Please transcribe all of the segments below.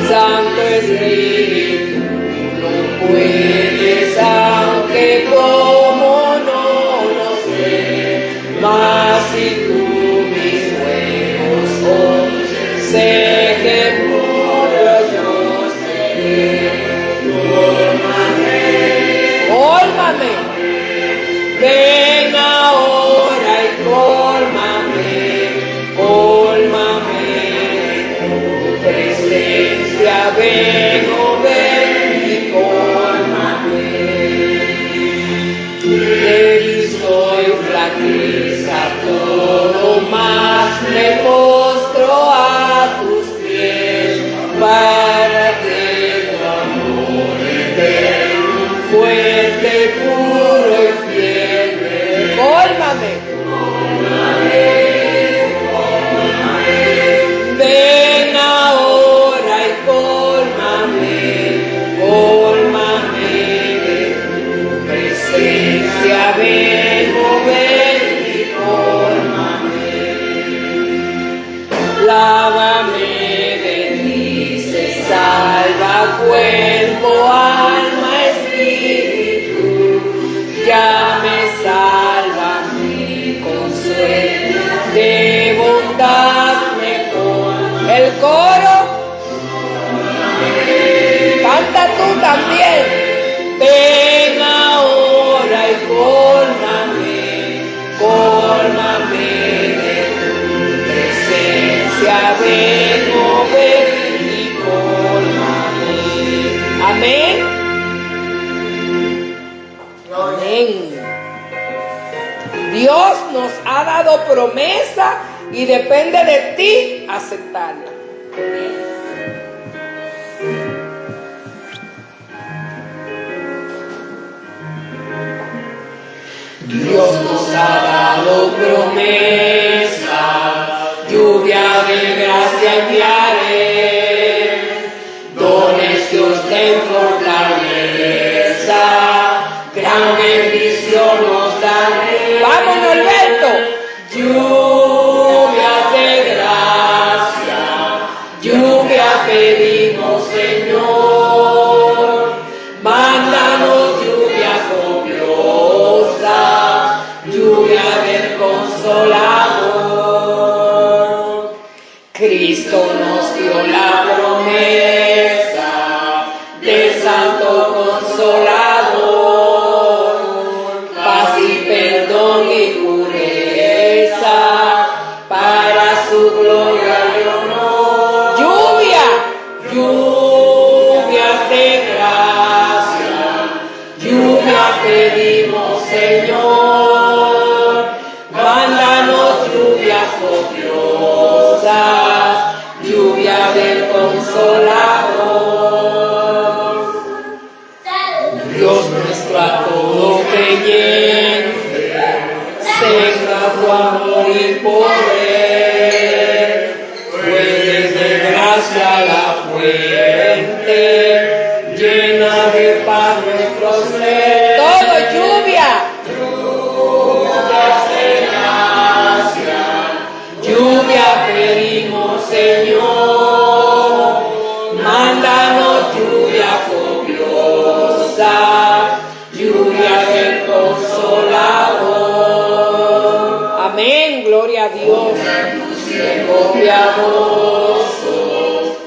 Santo Espíritu, no puedes, aunque como no lo sé, mas si tú mis ruegos oyes, sé que puro yo seré. Cólmame, ven ahora y cólmame en tu presencia, ven, oh ven y cólmame. Débil soy, flaqueza, todo más me postro a tus pies para que tu amor eterno, fuerte, puro y fiel me cólmame. Ven ahora y cólmame de tu presencia, ven, oh ven y cólmame. Lávame, bendice, salva cuerpo, alma, espíritu, ya me salva, me consuela, de bondad me colma. El coro, canta tú también. Ven ahora y cólmame de tu presencia, ven, oh ven y cólmame. Amén. Amén. Dios nos ha dado promesa y depende de ti aceptarla. Dios nos ha dado promesa, lluvia de gracia enviaré, dones que os den fortaleza, gran bendición nos daré. ¡Vamos, Norberto! Lluvia de gracia, lluvia pedimos, Señor, mándanos lluvia copiosa, lluvia del Consolador. Cristo nos dio la promesa del Santo Consolador, paz y perdón y pureza para su gloria y honor. Lluvias de gracia, lluvia pedimos, Señor, mándanos lluvias copiosas, lluvia del Consolador. Dios nuestro a todo creyente, tenga tu amor y poder, fuentes de gracia la fuente, llena de paz nuestro ser. Todo lluvia. Lluvias de gracia, lluvia pedimos, Señor, mándanos lluvia copiosa, lluvia del Consolador. Amén, gloria a Dios. Piadoso,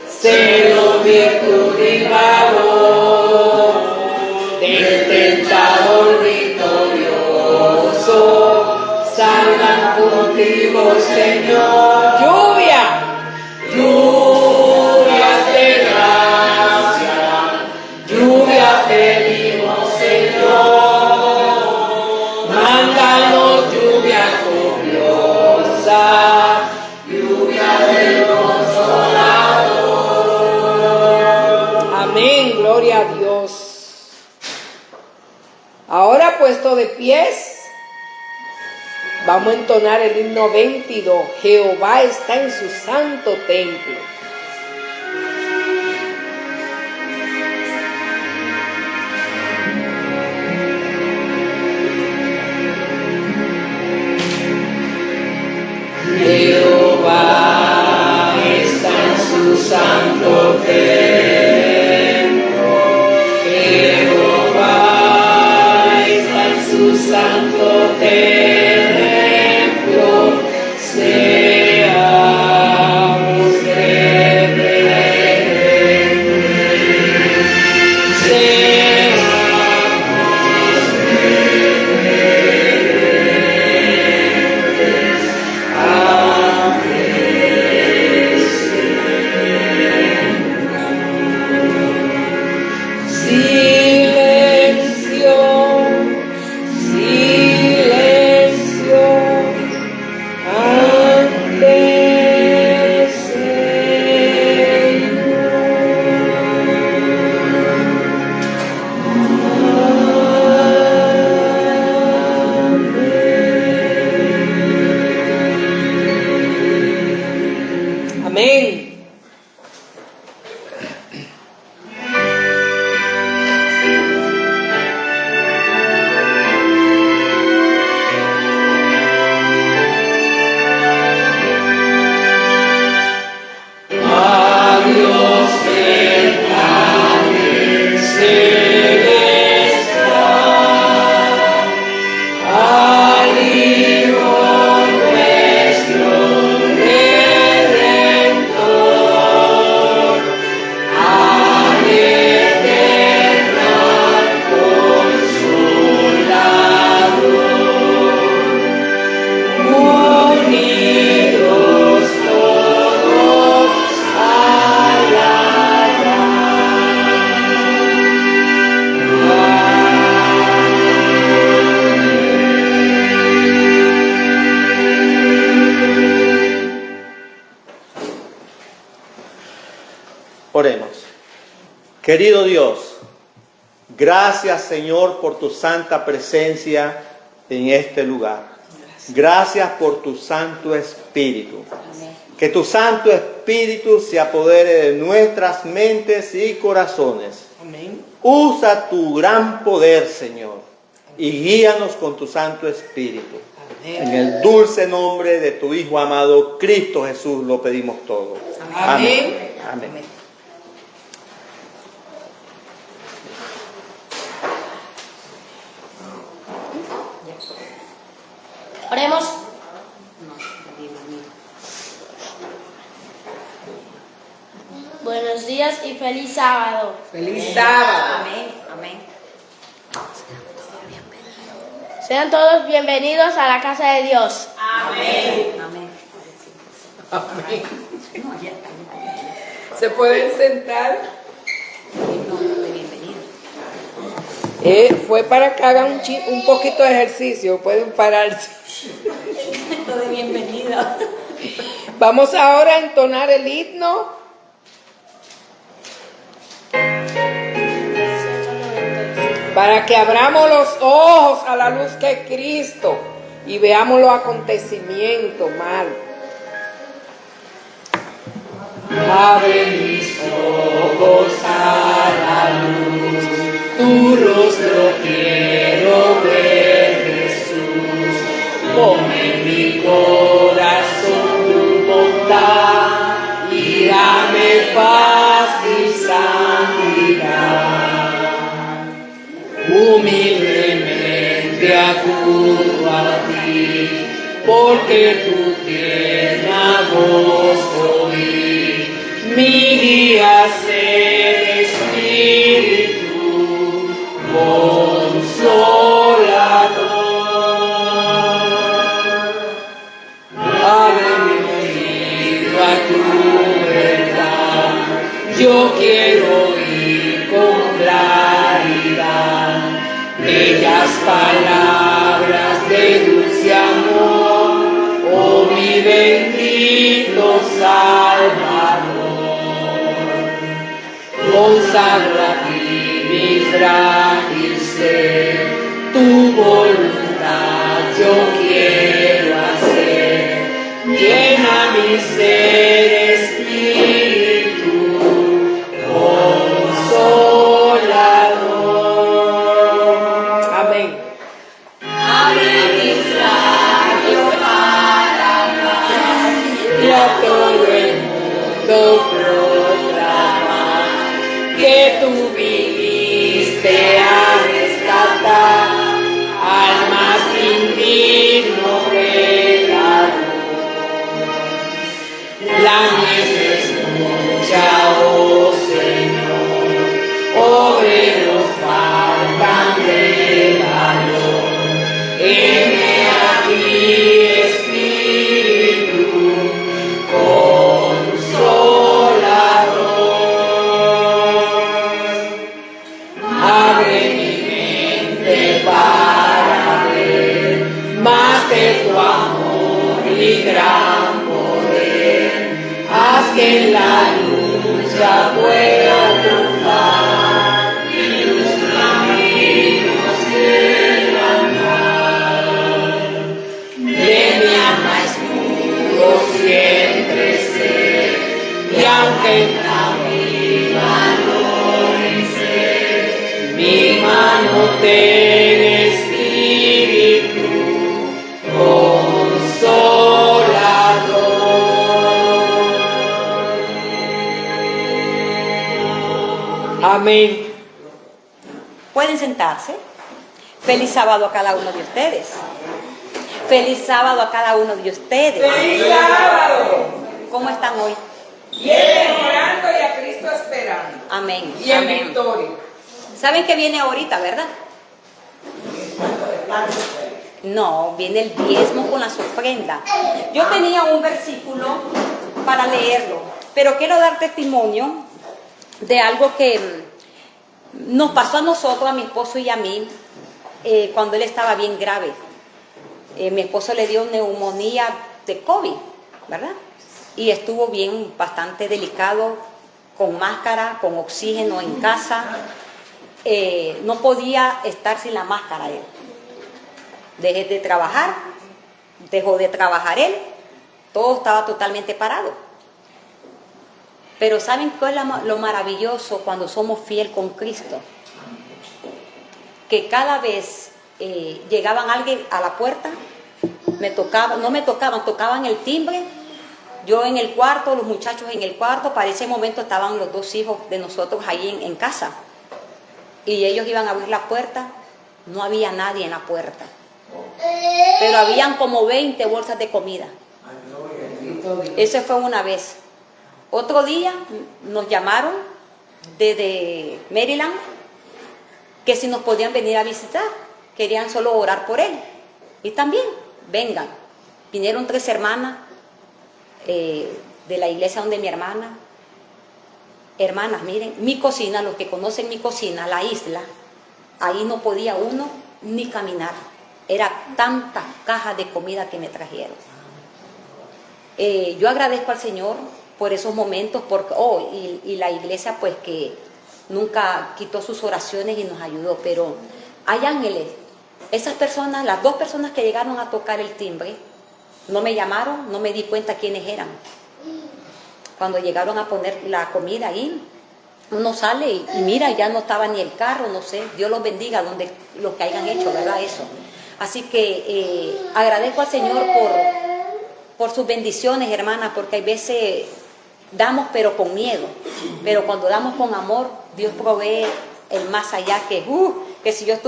celo, virtud y valor, del tentador victorioso, salgan contigo, Señor. Lluvias de gracia, lluvia pedimos, Señor, mándanos lluvia copiosa, lluvia del Consolador. Amén, gloria a Dios. Ahora, puesto de pies, vamos a entonar el himno 22. Jehová está en su santo templo. Jehová está en templo. Jehová está en su santo templo. Seamos reverentes. Seamos reverentes. Amén. Silencio, silencio, ante el Señor. Amén. Amén. A Dios el Padre celestial, al Hijo nuestro Redentor, al eterno Consolador, unidos todos Oremos. Querido Dios, gracias Señor por tu santa presencia en este lugar. Gracias por tu Santo Espíritu. Que tu Santo Espíritu se apodere de nuestras mentes y corazones. Amén. Usa tu gran poder, Señor, y guíanos con tu Santo Espíritu. En el dulce nombre de tu Hijo amado, Cristo Jesús, lo pedimos todo. Amén. Amén. Oremos. Buenos días y feliz sábado. Feliz sábado. Amén, amén. Sean todos bienvenidos a la casa de Dios. Amén. Amén. Amén. No, ya está. ¿Se pueden sentar? No, bienvenido. Fue para que hagan un poquito de ejercicio. Pueden pararse. Todo de bienvenido. Vamos ahora a entonar el himno. Para que abramos los ojos a la luz que es Cristo y veamos los acontecimientos mal. Abre mis ojos a la luz, tu rostro quiero ver, Jesús. Pon en mi corazón tu bondad y dame paz y santidad. Humildemente acudo a ti, porque tu tierna voz oí. Mi guía ser Espíritu Consolador. Abre mi oído a tu verdad, yo quiero oír con claridad bellas palabras de dulce amor, oh mi bendito Salvador. Consagro a ti mi frágil ser, tu voluntad yo quiero hacer. Llena mi ser, Espíritu Consolador. Amén. Abre mis labios para hablar Y a todo el mundo proclamar lucha, oh Señor, obreros faltan de valor. Heme aquí, Espíritu Consolador. Abre mi mente para ver más de tu amor y gran poder. Haz que en la lucha pueda triunfar y tus caminos quiero andar. De mi alma escudo siempre ser, y aunque en la vida no vencer, mi mano ten, Espíritu Consolador. Amén. Pueden sentarse. Feliz sábado a cada uno de ustedes. Feliz sábado a cada uno de ustedes. ¡Feliz sábado! ¿Cómo están hoy? Bien, orando y a Cristo esperando. Amén. Y en Amén. victoria. ¿Saben que viene ahorita, verdad? No, viene el diezmo con las ofrendas. Yo tenía un versículo para leerlo, pero quiero dar testimonio de algo que nos pasó a nosotros, a mi esposo y a mí, cuando él estaba bien grave. Mi esposo le dio neumonía de COVID, ¿verdad? Y estuvo bien, bastante delicado, con máscara, con oxígeno en casa. No podía estar sin la máscara él. Dejó de trabajar él, todo estaba totalmente parado. Pero ¿saben qué es lo maravilloso cuando somos fiel con Cristo? Que cada vez llegaban alguien a la puerta, tocaban el timbre, yo en el cuarto, los muchachos en el cuarto, para ese momento estaban los dos hijos de nosotros ahí en casa. Y ellos iban a abrir la puerta, no había nadie en la puerta. Pero habían como 20 bolsas de comida. Eso fue una vez. Otro día nos llamaron desde Maryland que si nos podían venir a visitar, querían solo orar por él. Y también, vengan. Vinieron 3 hermanas de la iglesia donde mi hermana. Hermanas, miren, mi cocina, los que conocen mi cocina, la isla, ahí no podía uno ni caminar. Era tantas cajas de comida que me trajeron. Yo agradezco al Señor por esos momentos, y la iglesia pues que nunca quitó sus oraciones y nos ayudó, pero hay ángeles. Esas personas, las 2 personas que llegaron a tocar el timbre, no me llamaron, no me di cuenta quiénes eran. Cuando llegaron a poner la comida ahí, uno sale y mira, ya no estaba ni el carro, no sé, Dios los bendiga donde los que hayan hecho, ¿verdad? Eso. Así que agradezco al Señor por sus bendiciones, hermanas, porque hay veces damos pero con miedo, pero cuando damos con amor, Dios provee el más allá, que si yo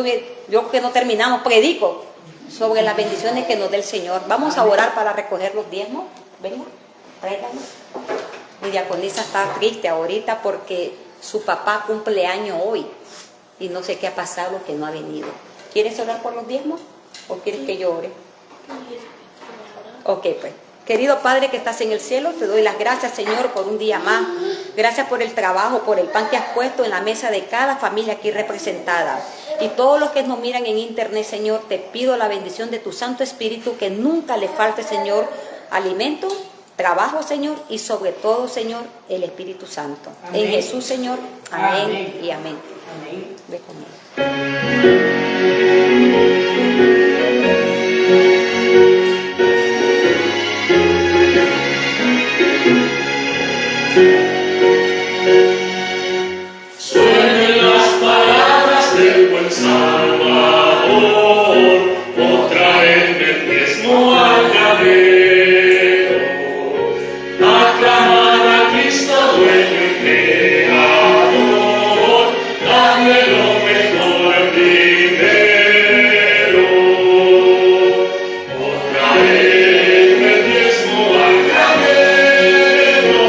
que no terminamos, predico sobre las bendiciones que nos dé el Señor. Vamos a orar para recoger los diezmos. Venga, tráiganos. Mi diaconisa está triste ahorita porque su papá cumple año hoy y no sé qué ha pasado, que no ha venido. ¿Quieres orar por los diezmos o quieres que yo ore? Ok, pues. Querido Padre que estás en el cielo, te doy las gracias, Señor, por un día más. Gracias por el trabajo, por el pan que has puesto en la mesa de cada familia aquí representada. Y todos los que nos miran en internet, Señor, te pido la bendición de tu Santo Espíritu, que nunca le falte, Señor, alimento, trabajo, Señor, y sobre todo, Señor, el Espíritu Santo. Amén. En Jesús, Señor, amén, amén. Y amén. Amén. Ve conmigo. Suenen las palabras del buen Salvador, otra en el diezmo al llavero. Aclamar a Cristo, dueño y creador, dame lo mejor primero. Otra en el diezmo al llavero,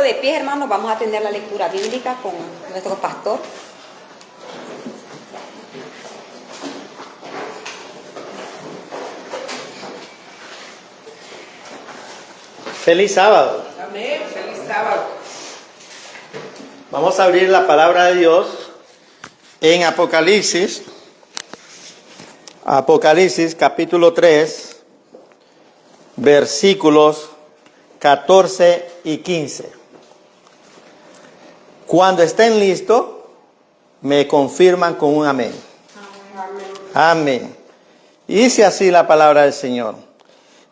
de pie, hermanos, vamos a tener la lectura bíblica con nuestro pastor. Feliz sábado. Amén. Feliz sábado. Vamos a abrir la palabra de Dios en Apocalipsis. Apocalipsis capítulo 3, versículos 14 y 15. Cuando estén listos, me confirman con un amén. Amén. Y dice así la palabra del Señor.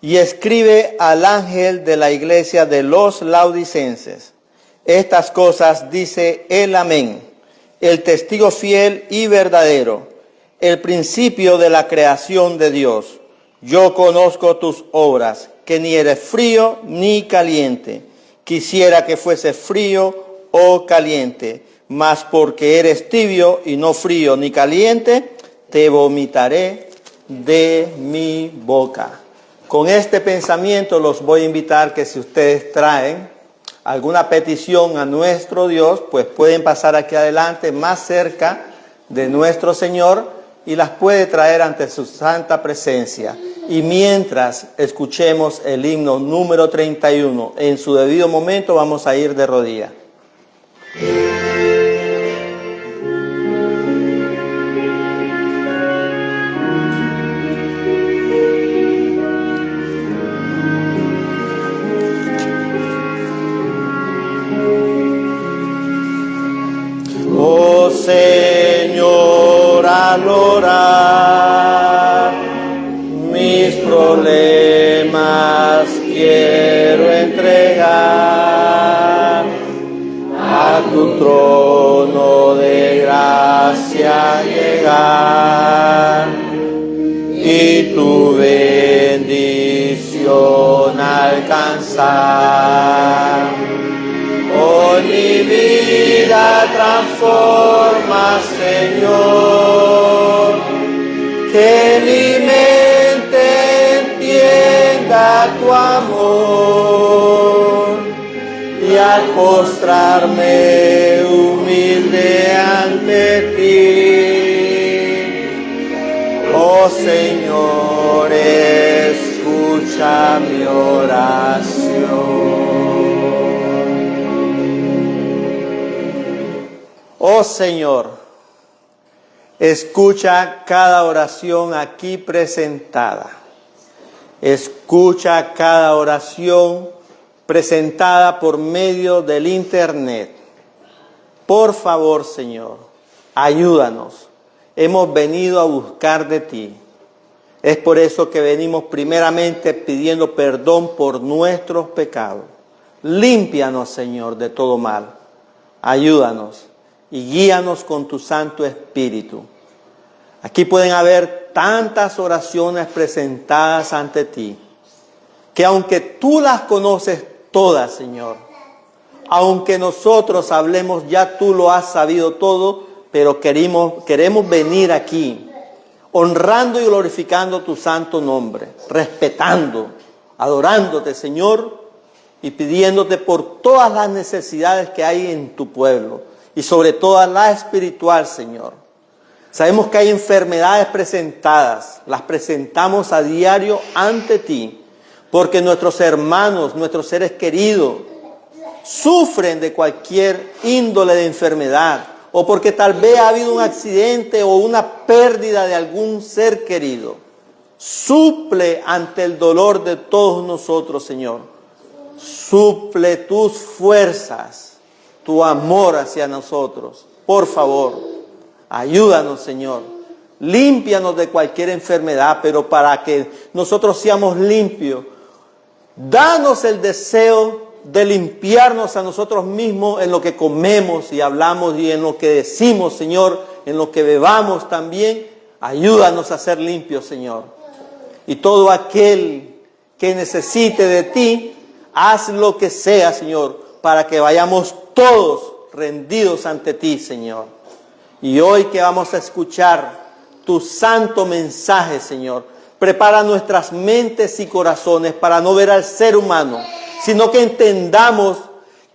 Y escribe al ángel de la iglesia de los Laodicenses. Estas cosas dice el amén, el testigo fiel y verdadero, el principio de la creación de Dios. Yo conozco tus obras, que ni eres frío ni caliente. Quisiera que fuese frío o caliente, mas porque eres tibio y no frío ni caliente, te vomitaré de mi boca. Con este pensamiento los voy a invitar que si ustedes traen alguna petición a nuestro Dios, pues pueden pasar aquí adelante más cerca de nuestro Señor y las puede traer ante su santa presencia. Y mientras escuchemos el himno número 31, en su debido momento vamos a ir de rodillas. Oh Señor, al orar, mis problemas quiero entregar a tu trono de gracia llegar y tu bendición alcanzar. Hoy mi vida transforma, Señor, que mi mente entienda tu amor y al postrarme humilde ante ti, oh Señor, escucha mi oración. Oh Señor, escucha cada oración aquí presentada. Escucha cada oración presentada por medio del internet. Por favor, Señor, ayúdanos. Hemos venido a buscar de ti. Es por eso que venimos primeramente pidiendo perdón por nuestros pecados. Límpianos, Señor, de todo mal. Ayúdanos y guíanos con tu Santo Espíritu. Aquí pueden haber tantas oraciones presentadas ante ti, que aunque tú las conoces todas, Señor, aunque nosotros hablemos, ya tú lo has sabido todo, pero queremos venir aquí, honrando y glorificando tu santo nombre, respetando, adorándote, Señor, y pidiéndote por todas las necesidades que hay en tu pueblo, y sobre todo la espiritual, Señor. Sabemos que hay enfermedades presentadas, las presentamos a diario ante ti, porque nuestros hermanos, nuestros seres queridos, sufren de cualquier índole de enfermedad, o porque tal vez ha habido un accidente o una pérdida de algún ser querido. Suple ante el dolor de todos nosotros, Señor. Suple tus fuerzas, tu amor hacia nosotros. Por favor, ayúdanos, Señor. Límpianos de cualquier enfermedad, pero para que nosotros seamos limpios, danos el deseo de limpiarnos a nosotros mismos en lo que comemos y hablamos y en lo que decimos, Señor, en lo que bebamos también. Ayúdanos a ser limpios, Señor. Y todo aquel que necesite de ti, haz lo que sea, Señor, para que vayamos todos rendidos ante ti, Señor. Y hoy que vamos a escuchar tu santo mensaje, Señor, prepara nuestras mentes y corazones para no ver al ser humano, sino que entendamos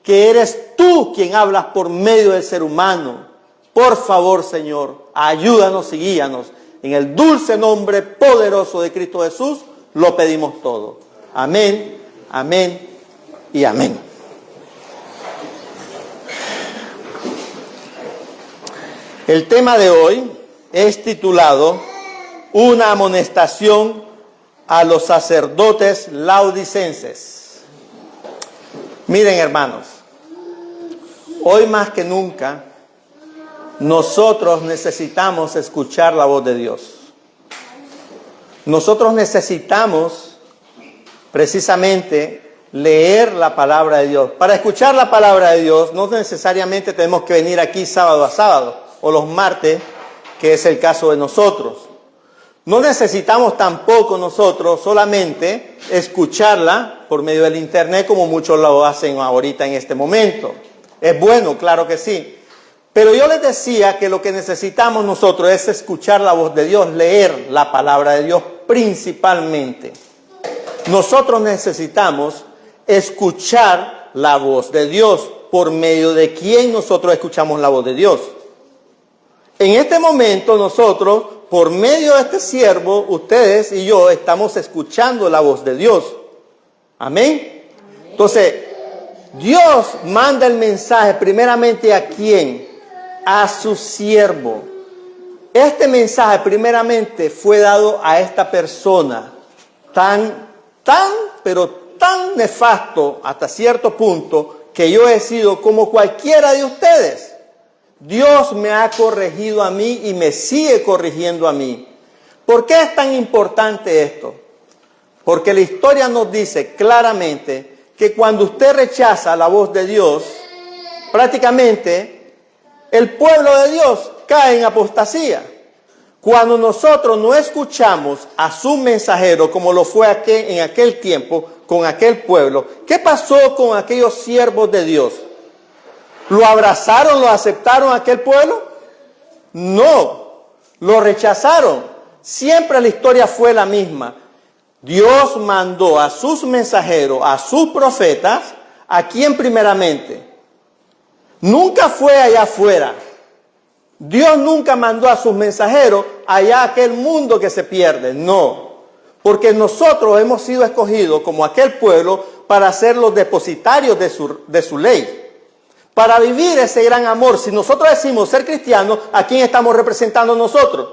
que eres tú quien hablas por medio del ser humano. Por favor, Señor, ayúdanos y guíanos. En el dulce nombre poderoso de Cristo Jesús, lo pedimos todo. Amén, amén y amén. El tema de hoy es titulado Una amonestación a los sacerdotes laodicenses. Miren, hermanos, hoy más que nunca nosotros necesitamos escuchar la voz de Dios. Nosotros necesitamos precisamente leer la palabra de Dios. Para escuchar la palabra de Dios no necesariamente tenemos que venir aquí sábado a sábado o los martes, que es el caso de nosotros. No necesitamos tampoco nosotros solamente escucharla por medio del internet como muchos lo hacen ahorita en este momento. Es bueno, claro que sí. Pero yo les decía que lo que necesitamos nosotros es escuchar la voz de Dios, leer la palabra de Dios principalmente. Nosotros necesitamos escuchar la voz de Dios. ¿Por medio de quién nosotros escuchamos la voz de Dios? En este momento nosotros, por medio de este siervo, ustedes y yo estamos escuchando la voz de Dios. Amén. Entonces, Dios manda el mensaje primeramente ¿a quién? A su siervo. Este mensaje primeramente fue dado a esta persona pero tan nefasto hasta cierto punto que yo he sido como cualquiera de ustedes. Dios me ha corregido a mí y me sigue corrigiendo a mí. ¿Por qué es tan importante esto? Porque la historia nos dice claramente que cuando usted rechaza la voz de Dios, prácticamente el pueblo de Dios cae en apostasía. Cuando nosotros no escuchamos a su mensajero, como lo fue en aquel tiempo con aquel pueblo, ¿qué pasó con aquellos siervos de Dios? ¿Lo abrazaron, lo aceptaron a aquel pueblo? No, lo rechazaron. Siempre la historia fue la misma. Dios mandó a sus mensajeros, a sus profetas, ¿a quién primeramente? Nunca fue allá afuera. Dios nunca mandó a sus mensajeros allá a aquel mundo que se pierde. No, porque nosotros hemos sido escogidos como aquel pueblo para ser los depositarios de su ley. Para vivir ese gran amor. Si nosotros decimos ser cristianos, ¿a quién estamos representando nosotros?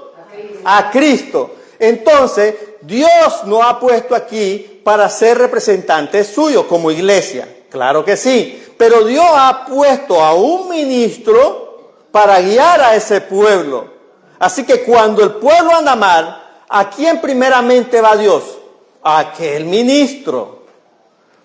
A Cristo. Entonces, Dios nos ha puesto aquí para ser representantes suyos como iglesia. Claro que sí. Pero Dios ha puesto a un ministro para guiar a ese pueblo. Así que cuando el pueblo anda mal, ¿a quién primeramente va Dios? A aquel ministro.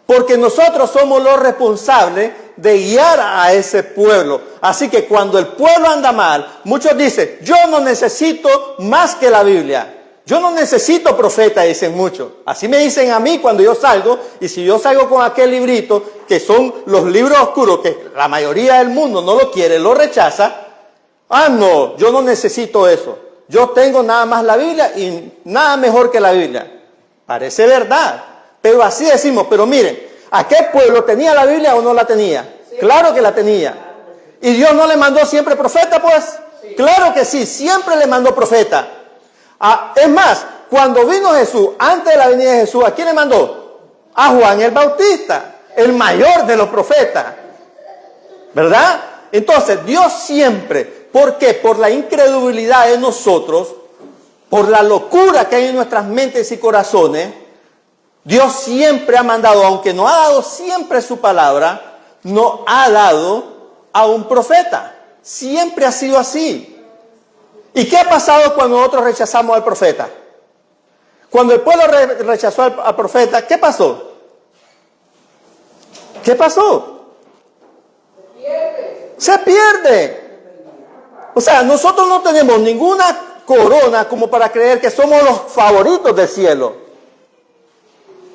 Porque nosotros somos los responsables de guiar a ese pueblo. Así que cuando el pueblo anda mal, muchos dicen, yo no necesito más que la Biblia. Yo no necesito profeta, dicen muchos. Así me dicen a mí cuando yo salgo, y si yo salgo con aquel librito, que son los libros oscuros, que la mayoría del mundo no lo quiere, lo rechaza. Ah, no, yo no necesito eso. Yo tengo nada más la Biblia y nada mejor que la Biblia. Parece verdad, pero así decimos. Pero miren, ¿aquel pueblo tenía la Biblia o no la tenía? Sí. Claro que la tenía. ¿Y Dios no le mandó siempre profeta, pues? Sí. Claro que sí, siempre le mandó profeta. Es más, cuando vino Jesús, antes de la venida de Jesús, ¿a quién le mandó? A Juan el Bautista, el mayor de los profetas. ¿Verdad? Entonces, Dios siempre, ¿por qué? Por la incredulidad de nosotros, por la locura que hay en nuestras mentes y corazones, Dios siempre ha mandado, aunque no ha dado siempre su palabra, no ha dado a un profeta. Siempre ha sido así. ¿Y qué ha pasado cuando nosotros rechazamos al profeta? Cuando el pueblo rechazó al profeta, ¿qué pasó? ¿Qué pasó? Se pierde. O sea, nosotros no tenemos ninguna corona como para creer que somos los favoritos del cielo.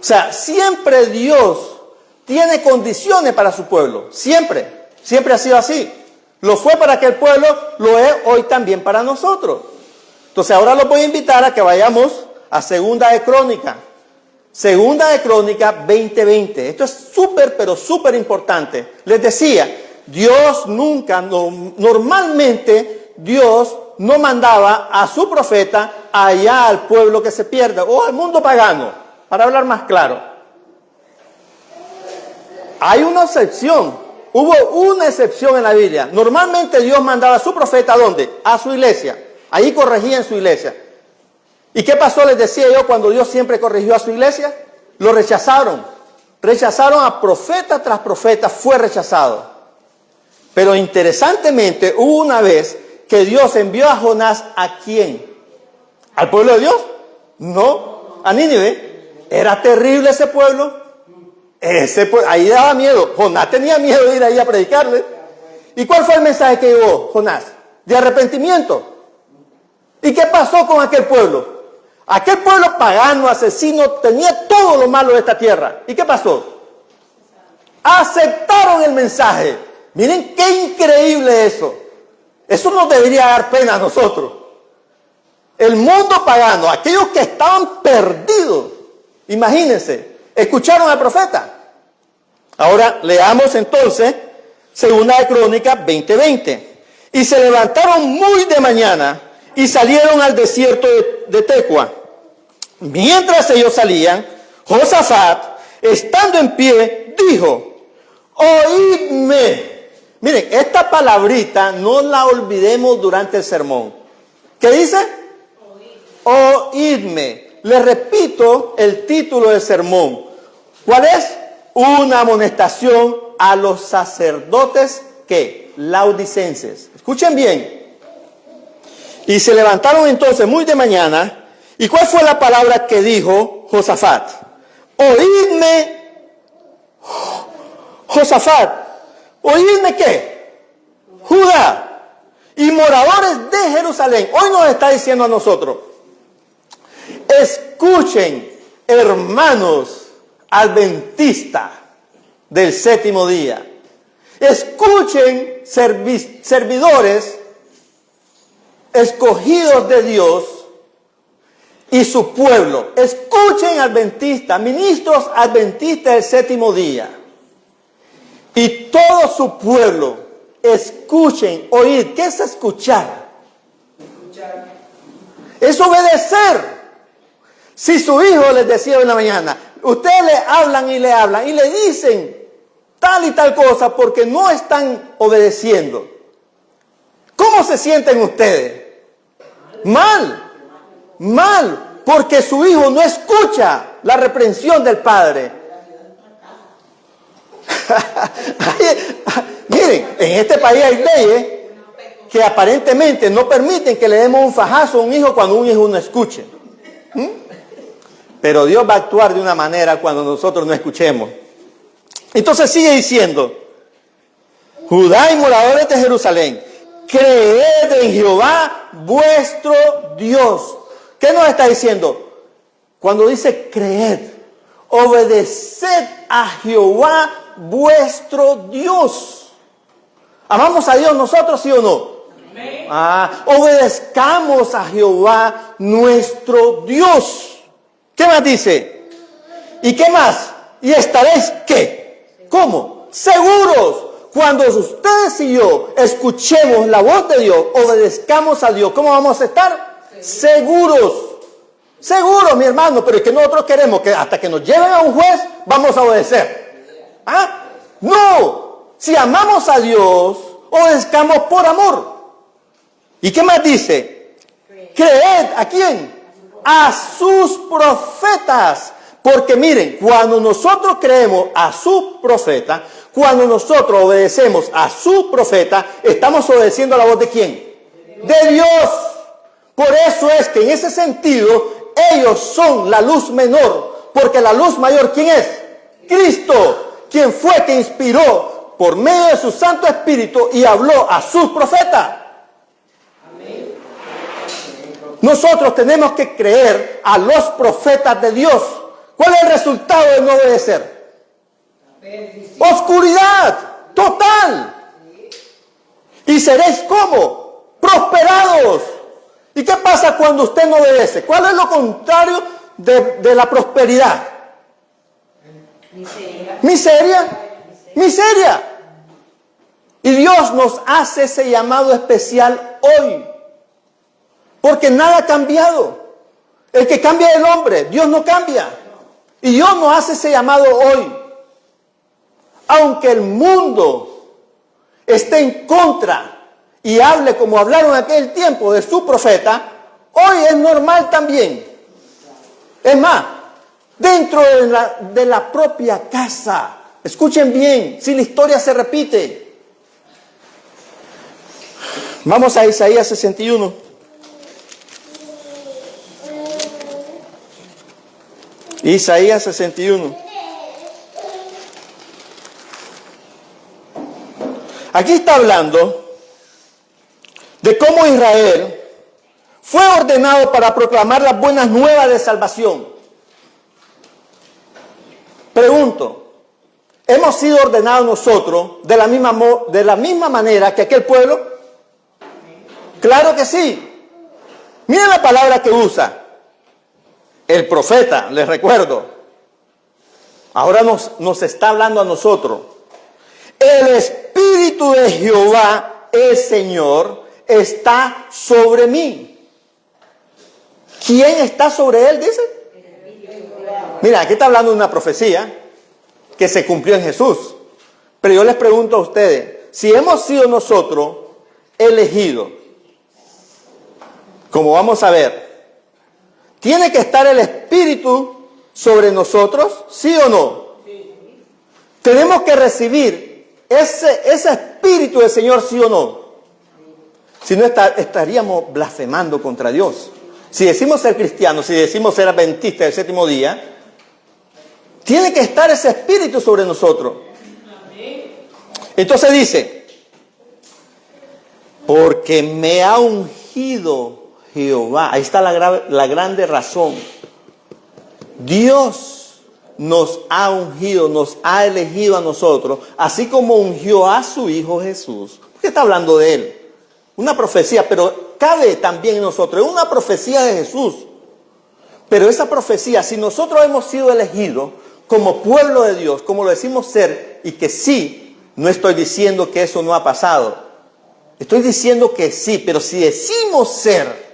O sea, siempre Dios tiene condiciones para su pueblo. Siempre. Siempre ha sido así. Lo fue para aquel pueblo, lo es hoy también para nosotros. Entonces ahora los voy a invitar a que vayamos a Segunda de Crónicas. Segunda de Crónicas 20:20. Esto es súper, pero súper importante. Les decía, Dios nunca, normalmente Dios no mandaba a su profeta allá al pueblo que se pierda o al mundo pagano, para hablar más claro. Hay una excepción, hubo una excepción en la Biblia. Normalmente Dios mandaba a su profeta ¿a dónde? A su iglesia, ahí corregía en su iglesia. ¿Y qué pasó? Les decía yo, cuando Dios siempre corrigió a su iglesia, lo rechazaron. Rechazaron a profeta tras profeta, fue rechazado. Pero interesantemente, hubo una vez que Dios envió a Jonás, ¿a quién? ¿Al pueblo de Dios? No, a Nínive. Era terrible ese pueblo. Ahí daba miedo. Jonás tenía miedo de ir ahí a predicarle. ¿Y cuál fue el mensaje que llevó Jonás? De arrepentimiento. ¿Y qué pasó con aquel pueblo? Aquel pueblo pagano, asesino, tenía todo lo malo de esta tierra. ¿Y qué pasó? Aceptaron el mensaje. Miren qué increíble eso. Eso nos debería dar pena a nosotros. El mundo pagano, aquellos que estaban perdidos, imagínense, escucharon al profeta. Ahora leamos entonces Segunda de Crónicas 20:20. Y se levantaron muy de mañana y salieron al desierto de Tecua. Mientras ellos salían, Josafat, estando en pie, dijo: oídme. Miren, esta palabrita no la olvidemos durante el sermón. ¿Qué dice? Oídme. Les repito el título del sermón. ¿Cuál es? Una amonestación a los sacerdotes que laodicenses. Escuchen bien. Y se levantaron entonces muy de mañana. ¿Y cuál fue la palabra que dijo Josafat? Oídme, Josafat. ¿Oídme qué? Judá y moradores de Jerusalén. Hoy nos está diciendo a nosotros: escuchen, hermanos adventistas del séptimo día. Escuchen, servidores escogidos de Dios y su pueblo. Escuchen, adventistas, ministros adventistas del séptimo día. Y todo su pueblo, escuchen, oír. ¿Qué es escuchar? Es obedecer. Si su hijo les decía en la mañana, ustedes le hablan y le dicen tal y tal cosa porque no están obedeciendo, ¿cómo se sienten ustedes? Mal, porque su hijo no escucha la reprensión del padre. Miren, en este país hay leyes que aparentemente no permiten que le demos un fajazo a un hijo cuando un hijo no escuche. Pero Dios va a actuar de una manera cuando nosotros no escuchemos. Entonces sigue diciendo: Judá y moradores de Jerusalén, creed en Jehová vuestro Dios. ¿Qué nos está diciendo? Cuando dice creed, obedeced a Jehová vuestro Dios. ¿Amamos a Dios nosotros, sí o no? Obedezcamos a Jehová nuestro Dios. ¿Qué más dice? ¿Y qué más? ¿Y estaréis qué? ¿Cómo? Seguros. Cuando ustedes y yo escuchemos la voz de Dios, obedezcamos a Dios, ¿cómo vamos a estar? Seguros. Seguros, mi hermano, pero es que nosotros queremos que hasta que nos lleven a un juez, vamos a obedecer. No. Si amamos a Dios, obedezcamos por amor. ¿Y qué más dice? Creed, ¿a quién? A sus profetas. Porque miren, cuando nosotros creemos a su profeta, cuando nosotros obedecemos a su profeta, estamos obedeciendo a la voz de ¿quién? De Dios. Por eso es que en ese sentido, ellos son la luz menor. Porque la luz mayor, ¿quién es? Cristo, quien fue que inspiró por medio de su Santo Espíritu y habló a sus profetas. Nosotros tenemos que creer a los profetas de Dios. ¿Cuál es el resultado de no obedecer? Oscuridad total. Y seréis ¿cómo? Prosperados. ¿Y qué pasa cuando usted no obedece? ¿Cuál es lo contrario de la prosperidad? Miseria. Y Dios nos hace ese llamado especial hoy. Porque nada ha cambiado. El que cambia es el hombre, Dios no cambia. Y Dios nos hace ese llamado hoy. Aunque el mundo esté en contra y hable como hablaron en aquel tiempo de su profeta, hoy es normal también. Es más, dentro de la propia casa, escuchen bien, si la historia se repite. Vamos a Isaías 61. Isaías 61. Aquí está hablando de cómo Israel fue ordenado para proclamar las buenas nuevas de salvación. Pregunto, ¿hemos sido ordenados nosotros de la misma manera que aquel pueblo? Claro que sí. Miren la palabra que usa el profeta, les recuerdo. Ahora nos está hablando a nosotros. El Espíritu de Jehová, el Señor, está sobre mí. ¿Quién está sobre él, dice? Mira, aquí está hablando de una profecía que se cumplió en Jesús. Pero yo les pregunto a ustedes, si hemos sido nosotros elegidos, como vamos a ver, ¿tiene que estar el Espíritu sobre nosotros? ¿Sí o no? Sí. Tenemos que recibir ese Espíritu del Señor, ¿sí o no? Si no, estaríamos blasfemando contra Dios. Si decimos ser cristianos, si decimos ser adventistas del séptimo día, tiene que estar ese Espíritu sobre nosotros. Entonces dice, porque me ha ungido Jehová. Ahí está la grande razón. Dios nos ha ungido, nos ha elegido a nosotros, así como ungió a su Hijo Jesús. ¿Por qué está hablando de él? Una profecía, pero cabe también en nosotros. Es una profecía de Jesús. Pero esa profecía, si nosotros hemos sido elegidos como pueblo de Dios, como lo decimos ser, y que sí, no estoy diciendo que eso no ha pasado. Estoy diciendo que sí, pero si decimos ser,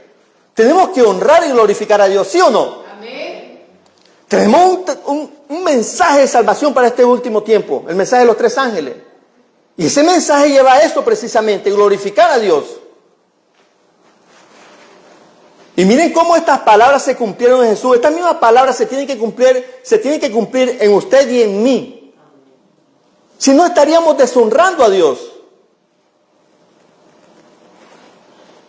tenemos que honrar y glorificar a Dios, ¿sí o no? Amén. Tenemos un mensaje de salvación para este último tiempo, el mensaje de los 3 ángeles. Y ese mensaje lleva a eso precisamente, glorificar a Dios. Y miren cómo estas palabras se cumplieron en Jesús. Estas mismas palabras se tienen que cumplir en usted y en mí. Si no, estaríamos deshonrando a Dios.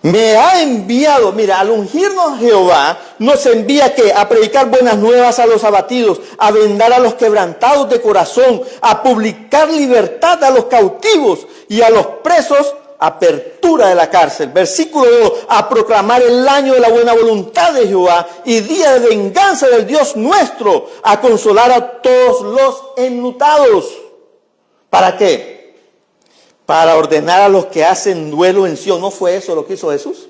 Me ha enviado, mira, al ungirnos Jehová, nos envía ¿qué? A predicar buenas nuevas a los abatidos, a vendar a los quebrantados de corazón, a publicar libertad a los cautivos y a los presos, apertura de la cárcel. Versículo 2, a proclamar el año de la buena voluntad de Jehová y día de venganza del Dios nuestro, a consolar a todos los enlutados. ¿Para qué? Para ordenar a los que hacen duelo en Sion. ¿No fue eso lo que hizo Jesús?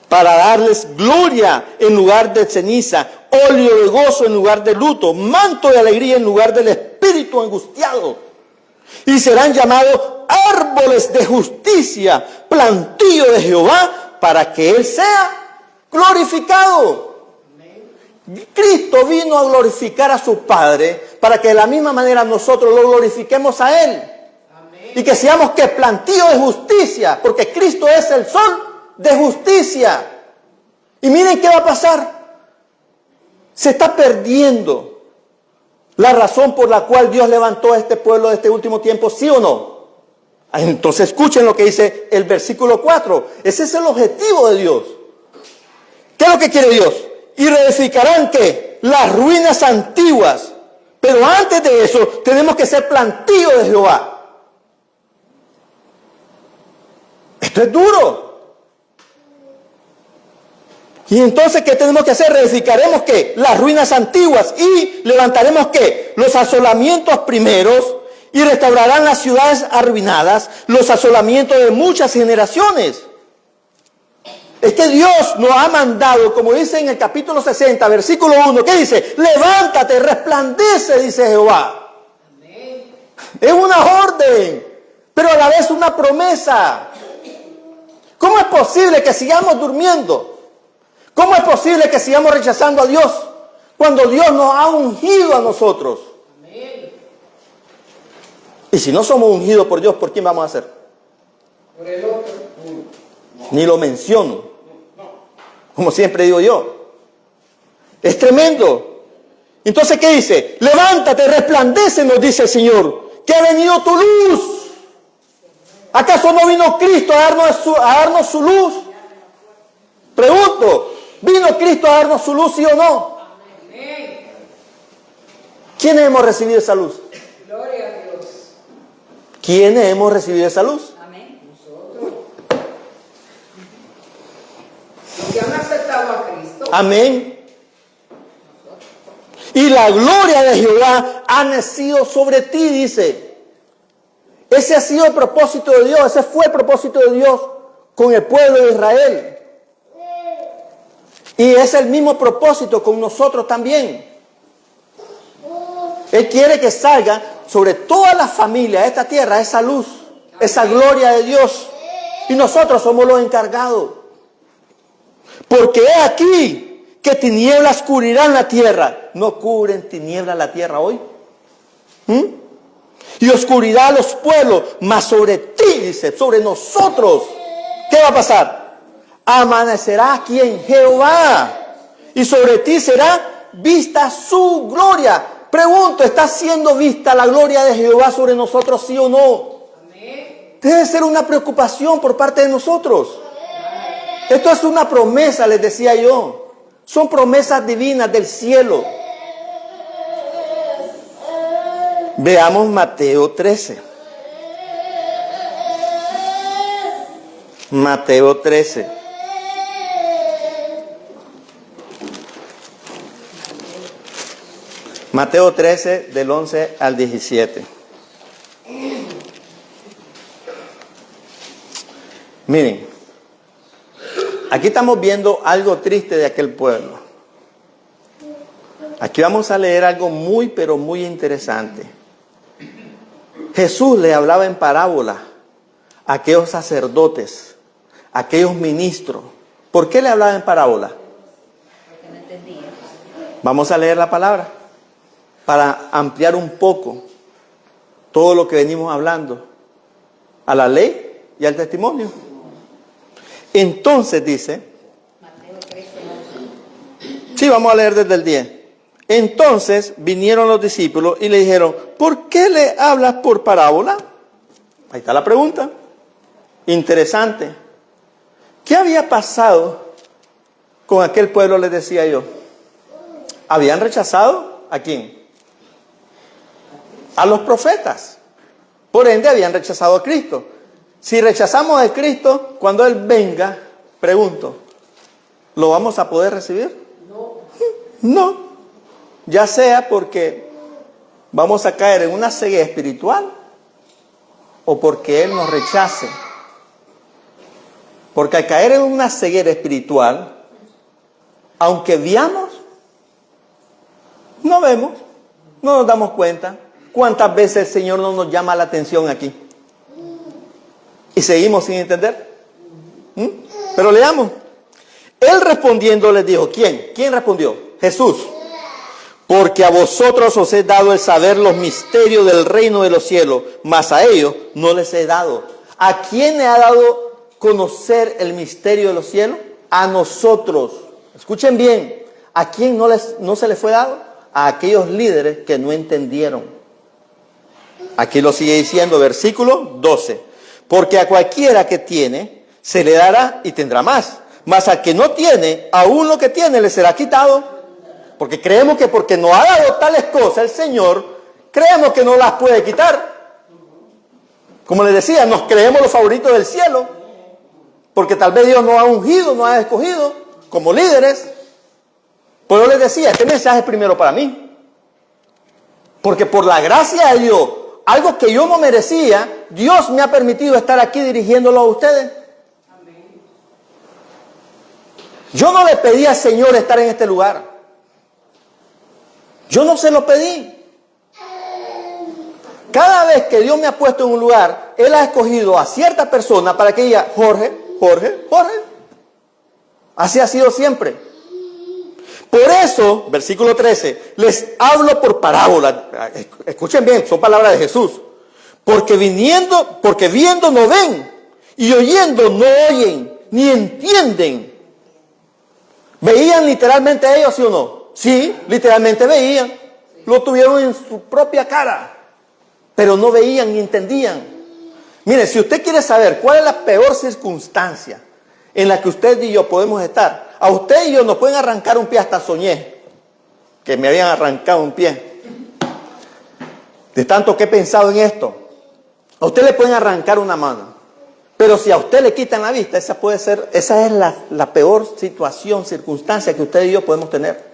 Para darles gloria en lugar de ceniza, óleo de gozo en lugar de luto, manto de alegría en lugar del espíritu angustiado. Y serán llamados árboles de justicia, plantío de Jehová, para que Él sea glorificado. Cristo vino a glorificar a su Padre, para que de la misma manera nosotros lo glorifiquemos a Él. Y que seamos que plantío de justicia, porque Cristo es el sol de justicia. Y miren qué va a pasar. Se está perdiendo la razón por la cual Dios levantó a este pueblo de este último tiempo, ¿sí o no? Entonces escuchen lo que dice el versículo 4. Ese es el objetivo de Dios. ¿Qué es lo que quiere Dios? Y reedificarán ¿qué? Las ruinas antiguas. Pero antes de eso tenemos que ser plantío de Jehová. Esto es duro. Y entonces, ¿qué tenemos que hacer? Reedificaremos ¿qué? Las ruinas antiguas y levantaremos ¿qué? Los asolamientos primeros y restaurarán las ciudades arruinadas, los asolamientos de muchas generaciones. Es que Dios nos ha mandado, como dice en el capítulo 60, versículo 1, ¿qué dice? Levántate, resplandece, dice Jehová. Amén. Es una orden, pero a la vez una promesa. ¿Cómo es posible que sigamos durmiendo? ¿Cómo es posible que sigamos rechazando a Dios cuando Dios nos ha ungido a nosotros? Amén. Y si no somos ungidos por Dios, ¿por quién vamos a ser? Por el otro. Ni lo menciono. Como siempre digo yo. Es tremendo. Entonces, ¿qué dice? Levántate, resplandece, nos dice el Señor, que ha venido tu luz. ¿Acaso no vino Cristo a darnos su luz? Pregunto, ¿vino Cristo a darnos su luz, sí o no? ¿Quiénes hemos recibido esa luz? Gloria a Dios. ¿Quiénes hemos recibido esa luz? Amén. Nosotros. Los que han aceptado a Cristo. Amén. Y la gloria de Jehová ha nacido sobre ti, dice. Ese ha sido el propósito de Dios, ese fue el propósito de Dios con el pueblo de Israel. Y es el mismo propósito con nosotros también. Él quiere que salga sobre toda la familia de esta tierra esa luz, esa gloria de Dios. Y nosotros somos los encargados. Porque he aquí que tinieblas cubrirán la tierra. ¿No cubren tinieblas la tierra hoy? Y oscuridad a los pueblos, mas sobre ti, dice, sobre nosotros, ¿qué va a pasar? Amanecerá quien Jehová, y sobre ti será vista su gloria. Pregunto, ¿está siendo vista la gloria de Jehová sobre nosotros, sí o no? Amén. Debe ser una preocupación por parte de nosotros. Esto es una promesa, les decía yo. Son promesas divinas del cielo. Veamos Mateo 13. Mateo 13. Mateo 13 del 11 al 17. Miren, aquí estamos viendo algo triste de aquel pueblo. Aquí vamos a leer algo muy, pero muy interesante. Jesús le hablaba en parábola a aquellos sacerdotes, a aquellos ministros. ¿Por qué le hablaba en parábola? Porque no entendía. Vamos a leer la palabra para ampliar un poco todo lo que venimos hablando a la ley y al testimonio. Entonces dice, sí, vamos a leer desde el 10. Entonces vinieron los discípulos y le dijeron, ¿por qué le hablas por parábola? Ahí está la pregunta. Interesante. ¿Qué había pasado con aquel pueblo? Les decía yo. ¿Habían rechazado a quién? A los profetas. Por ende habían rechazado a Cristo. Si rechazamos a Cristo, cuando Él venga, pregunto, ¿lo vamos a poder recibir? No. Ya sea porque vamos a caer en una ceguera espiritual o porque Él nos rechace. Porque al caer en una ceguera espiritual, aunque veamos, no vemos, no nos damos cuenta. ¿Cuántas veces el Señor no nos llama la atención aquí? Y seguimos sin entender. Pero leamos. Él respondiendo les dijo, ¿quién? ¿Quién respondió? Jesús. Porque a vosotros os he dado el saber los misterios del reino de los cielos, mas a ellos no les he dado. ¿A quién le ha dado conocer el misterio de los cielos? A nosotros. Escuchen bien. ¿A quién no se les fue dado? A aquellos líderes que no entendieron. Aquí lo sigue diciendo, versículo 12. Porque a cualquiera que tiene, se le dará y tendrá más. Mas al que no tiene, aún lo que tiene le será quitado. Porque creemos que porque nos ha dado tales cosas el Señor, creemos que no las puede quitar. Como les decía, nos creemos los favoritos del cielo. Porque tal vez Dios nos ha ungido, nos ha escogido como líderes. Pero les decía, este mensaje es primero para mí. Porque por la gracia de Dios, algo que yo no merecía, Dios me ha permitido estar aquí dirigiéndolo a ustedes. Yo no le pedí al Señor estar en este lugar. Yo no se lo pedí. Cada vez que Dios me ha puesto en un lugar, Él ha escogido a cierta persona para que diga, Jorge. Así ha sido siempre. Por eso, versículo 13, les hablo por parábola. Escuchen bien, son palabras de Jesús. Porque viendo no ven, y oyendo no oyen, ni entienden. ¿Veían literalmente ellos, sí o no? Sí, literalmente veían. Lo tuvieron en su propia cara. Pero no veían ni entendían. Mire, si usted quiere saber cuál es la peor circunstancia en la que usted y yo podemos estar, a usted y yo nos pueden arrancar un pie, hasta soñé que me habían arrancado un pie. De tanto que he pensado en esto. A usted le pueden arrancar una mano. Pero si a usted le quitan la vista, esa es la peor situación, circunstancia que usted y yo podemos tener.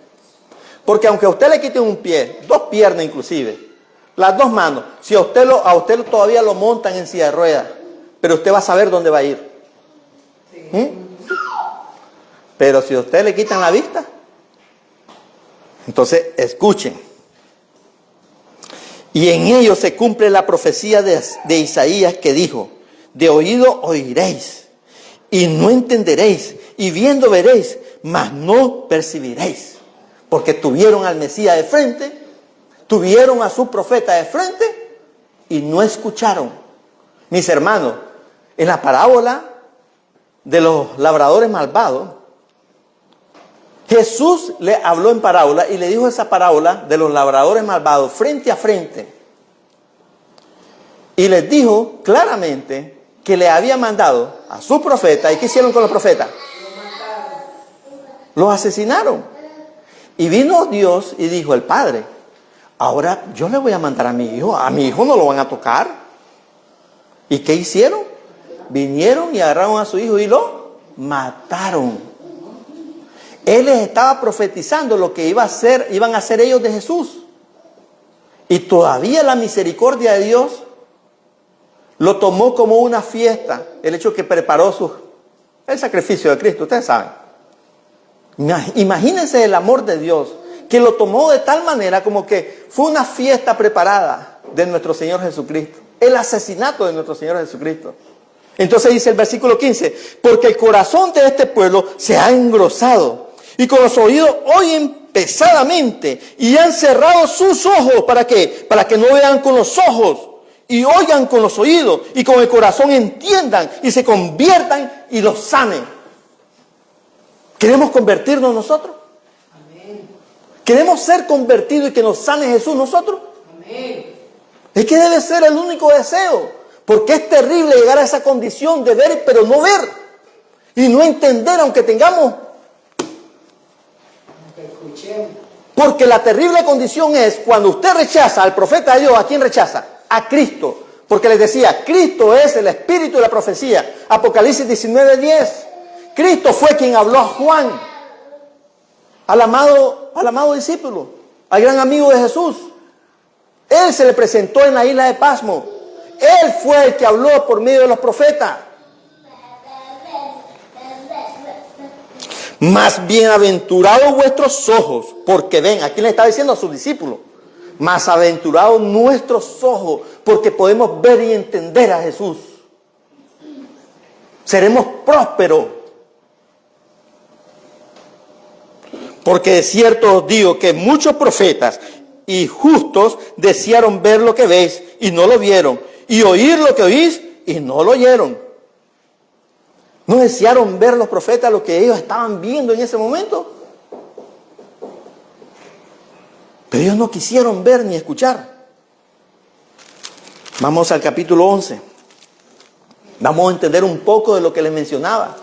Porque aunque a usted le quiten un pie, 2 piernas inclusive, las 2 manos, si a usted todavía lo montan en silla de ruedas, pero usted va a saber dónde va a ir. Pero si a usted le quitan la vista, entonces escuchen. Y en ello se cumple la profecía de Isaías que dijo, de oído oiréis y no entenderéis, y viendo veréis, mas no percibiréis. Porque tuvieron al Mesías de frente, tuvieron a su profeta de frente y no escucharon. Mis hermanos, en la parábola de los labradores malvados, Jesús le habló en parábola y le dijo esa parábola de los labradores malvados frente a frente. Y les dijo claramente que le había mandado a su profeta. ¿Y qué hicieron con los profetas? Los asesinaron. Y vino Dios y dijo el Padre, ahora yo le voy a mandar a mi hijo no lo van a tocar. ¿Y qué hicieron? Vinieron y agarraron a su hijo y lo mataron. Él les estaba profetizando lo que iban a hacer ellos de Jesús. Y todavía la misericordia de Dios lo tomó como una fiesta. El hecho que preparó el sacrificio de Cristo, ustedes saben. Imagínense el amor de Dios, que lo tomó de tal manera como que fue una fiesta preparada de nuestro Señor Jesucristo. El asesinato de nuestro Señor Jesucristo. Entonces dice el versículo 15, porque el corazón de este pueblo se ha engrosado y con los oídos oyen pesadamente y han cerrado sus ojos. ¿Para qué? Para que no vean con los ojos y oigan con los oídos y con el corazón entiendan y se conviertan y los sanen. ¿Queremos convertirnos nosotros? Amén. ¿Queremos ser convertidos y que nos sane Jesús nosotros? Amén. Es que debe ser el único deseo, porque es terrible llegar a esa condición de ver pero no ver y no entender aunque tengamos. Porque la terrible condición es cuando usted rechaza al profeta de Dios. ¿A quién rechaza? A Cristo. Porque les decía, Cristo es el espíritu de la profecía. Apocalipsis 19:10. Cristo fue quien habló a Juan, al amado discípulo, al gran amigo de Jesús. Él se le presentó en la isla de Pasmo. Él fue el que habló por medio de los profetas. Más bienaventurados vuestros ojos, porque ven. Aquí le está diciendo a sus discípulos, más aventurados nuestros ojos, porque podemos ver y entender a Jesús. Seremos prósperos. Porque de cierto os digo que muchos profetas y justos desearon ver lo que veis y no lo vieron, y oír lo que oís y no lo oyeron. ¿No desearon ver los profetas lo que ellos estaban viendo en ese momento? Pero ellos no quisieron ver ni escuchar. Vamos al capítulo 11. Vamos a entender un poco de lo que les mencionaba.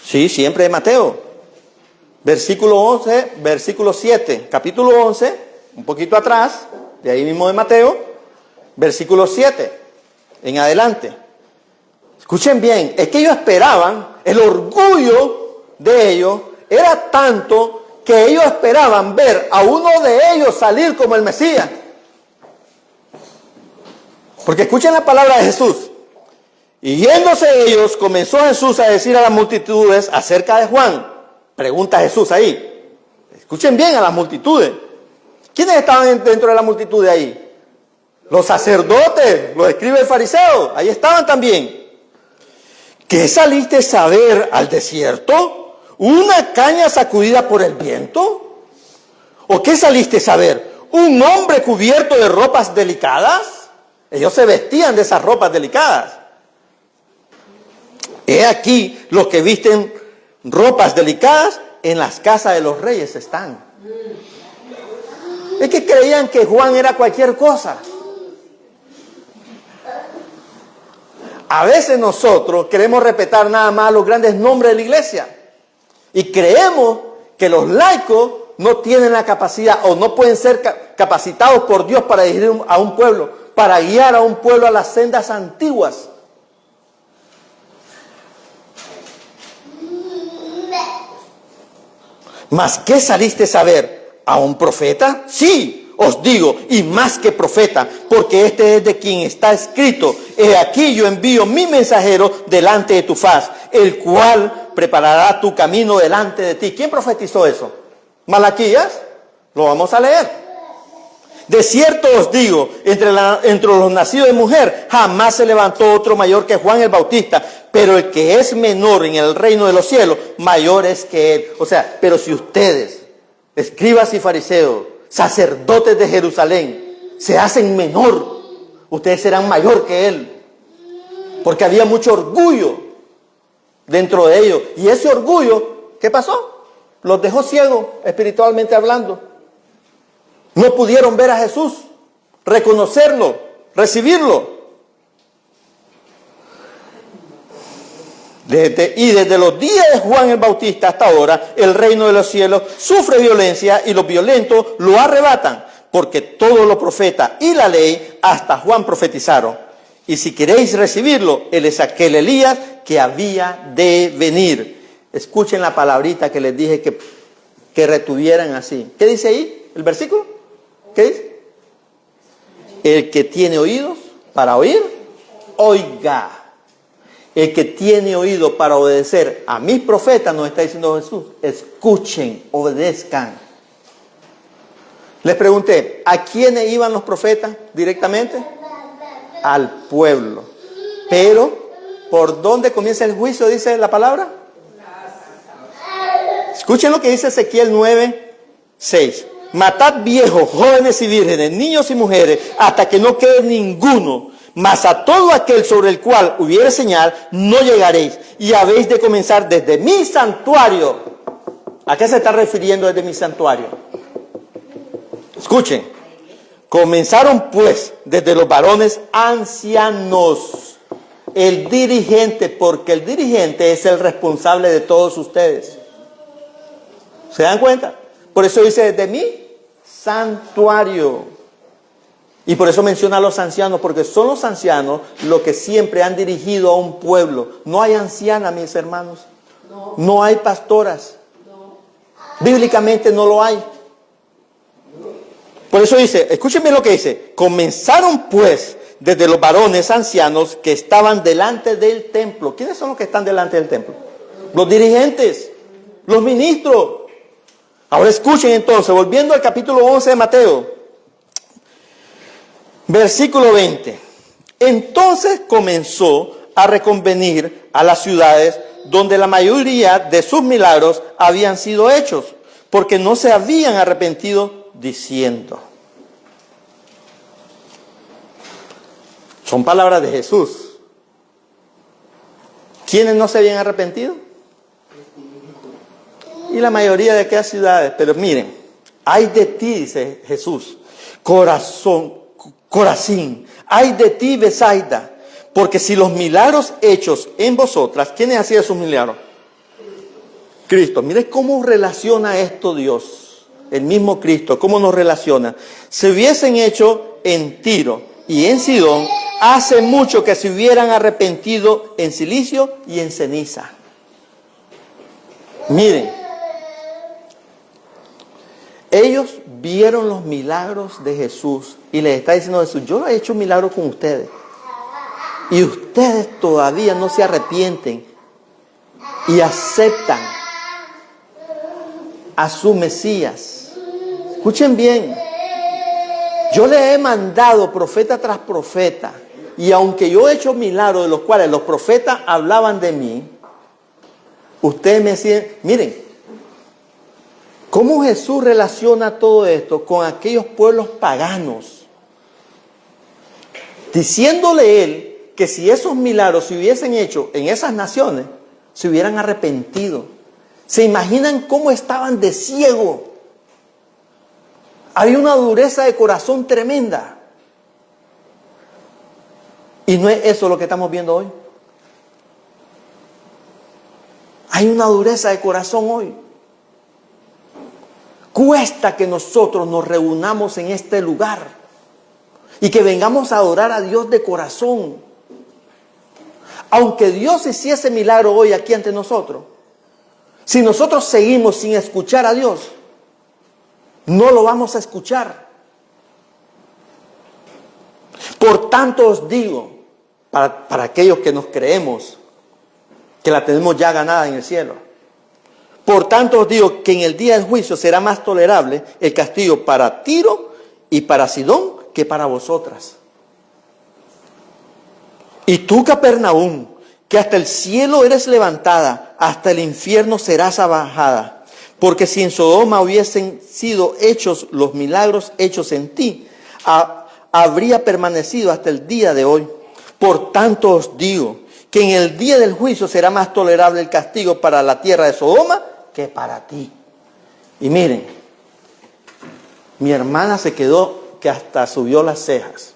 Sí, siempre de Mateo. Versículo 11, versículo 7. Capítulo 11, un poquito atrás, de ahí mismo de Mateo. Versículo 7, en adelante. Escuchen bien, es que ellos esperaban, el orgullo de ellos era tanto que ellos esperaban ver a uno de ellos salir como el Mesías. Porque escuchen la palabra de Jesús. Y yéndose ellos, comenzó Jesús a decir a las multitudes acerca de Juan. Pregunta Jesús ahí. Escuchen bien a las multitudes. ¿Quiénes estaban dentro de la multitud de ahí? Los sacerdotes, los escribas y fariseos. Ahí estaban también. ¿Qué saliste a ver al desierto? ¿Una caña sacudida por el viento? ¿O qué saliste a ver? ¿Un hombre cubierto de ropas delicadas? Ellos se vestían de esas ropas delicadas. He aquí los que visten ropas delicadas en las casas de los reyes están. Es que creían que Juan era cualquier cosa. A veces nosotros queremos respetar nada más los grandes nombres de la iglesia y creemos que los laicos no tienen la capacidad o no pueden ser capacitados por Dios para dirigir a un pueblo, para guiar a un pueblo a las sendas antiguas. ¿Mas qué saliste a ver? ¿A un profeta? Sí, os digo, y más que profeta, porque este es de quien está escrito: he aquí yo envío mi mensajero delante de tu faz, el cual preparará tu camino delante de ti. ¿Quién profetizó eso? ¿Malaquías? Lo vamos a leer. De cierto os digo, entre los nacidos de mujer, jamás se levantó otro mayor que Juan el Bautista, pero el que es menor en el reino de los cielos, mayor es que él. O sea, pero si ustedes, escribas y fariseos, sacerdotes de Jerusalén, se hacen menor, ustedes serán mayor que él. Porque había mucho orgullo dentro de ellos. Y ese orgullo, ¿qué pasó? Los dejó ciegos, espiritualmente hablando. No pudieron ver a Jesús, reconocerlo, recibirlo. Desde los días de Juan el Bautista hasta ahora, el reino de los cielos sufre violencia y los violentos lo arrebatan, porque todos los profetas y la ley hasta Juan profetizaron. Y si queréis recibirlo, él es aquel Elías que había de venir. Escuchen la palabrita que les dije que retuvieran así. ¿Qué dice ahí el versículo? ¿Qué dice? El que tiene oídos para oír, oiga. El que tiene oído para obedecer a mis profetas, nos está diciendo Jesús, escuchen, obedezcan. Les pregunté, ¿a quiénes iban los profetas directamente? Al pueblo. Pero, ¿por dónde comienza el juicio, dice la palabra? Escuchen lo que dice Ezequiel 9:6. Matad viejos, jóvenes y vírgenes, niños y mujeres, hasta que no quede ninguno. Mas a todo aquel sobre el cual hubiere señal, no llegaréis. Y habéis de comenzar desde mi santuario. ¿A qué se está refiriendo desde mi santuario? Escuchen. Comenzaron pues desde los varones ancianos. El dirigente, porque el dirigente es el responsable de todos ustedes. ¿Se dan cuenta? Por eso dice desde mi santuario. Y por eso menciona a los ancianos, porque son los ancianos los que siempre han dirigido a un pueblo. No hay ancianas, mis hermanos. No hay pastoras. Bíblicamente no lo hay. Por eso dice, escúchenme lo que dice. Comenzaron pues desde los varones ancianos que estaban delante del templo. ¿Quiénes son los que están delante del templo? Los dirigentes, los ministros. Ahora escuchen entonces, volviendo al capítulo 11 de Mateo, versículo 20. Entonces comenzó a reconvenir a las ciudades donde la mayoría de sus milagros habían sido hechos, porque no se habían arrepentido, diciendo. Son palabras de Jesús. ¿Quiénes no se habían arrepentido? Y la mayoría de aquellas ciudades. Pero miren, ay de ti, dice Jesús, Corazín, ay de ti, Betsaida, porque si los milagros hechos en vosotras, ¿quiénes hacían sus milagros? Cristo. Miren cómo relaciona esto Dios, el mismo Cristo, cómo nos relaciona. Se hubiesen hecho en Tiro y en Sidón, hace mucho que se hubieran arrepentido en silicio y en ceniza. Miren. Ellos vieron los milagros de Jesús y les está diciendo Jesús, yo he hecho un milagro con ustedes. y ustedes todavía no se arrepienten y aceptan a su Mesías. Escuchen bien, yo le he mandado profeta tras profeta, y aunque yo he hecho milagros de los cuales los profetas hablaban de mí, ustedes me decían, miren, ¿cómo Jesús relaciona todo esto con aquellos pueblos paganos? Diciéndole él que si esos milagros se hubiesen hecho en esas naciones, se hubieran arrepentido. ¿Se imaginan cómo estaban de ciego? Había una dureza de corazón tremenda. Y no es eso lo que estamos viendo hoy. Hay una dureza de corazón hoy. Cuesta que nosotros nos reunamos en este lugar y que vengamos a adorar a Dios de corazón. Aunque Dios hiciese milagro hoy aquí ante nosotros, si nosotros seguimos sin escuchar a Dios, no lo vamos a escuchar. Por tanto os digo, para aquellos que nos creemos que la tenemos ya ganada en el cielo, por tanto os digo que en el día del juicio será más tolerable el castigo para Tiro y para Sidón que para vosotras. Y tú, Capernaum, que hasta el cielo eres levantada, hasta el infierno serás abajada. Porque si en Sodoma hubiesen sido hechos los milagros hechos en ti, habría permanecido hasta el día de hoy. Por tanto os digo que en el día del juicio será más tolerable el castigo para la tierra de Sodoma que para ti. Y miren, mi hermana se quedó que hasta subió las cejas.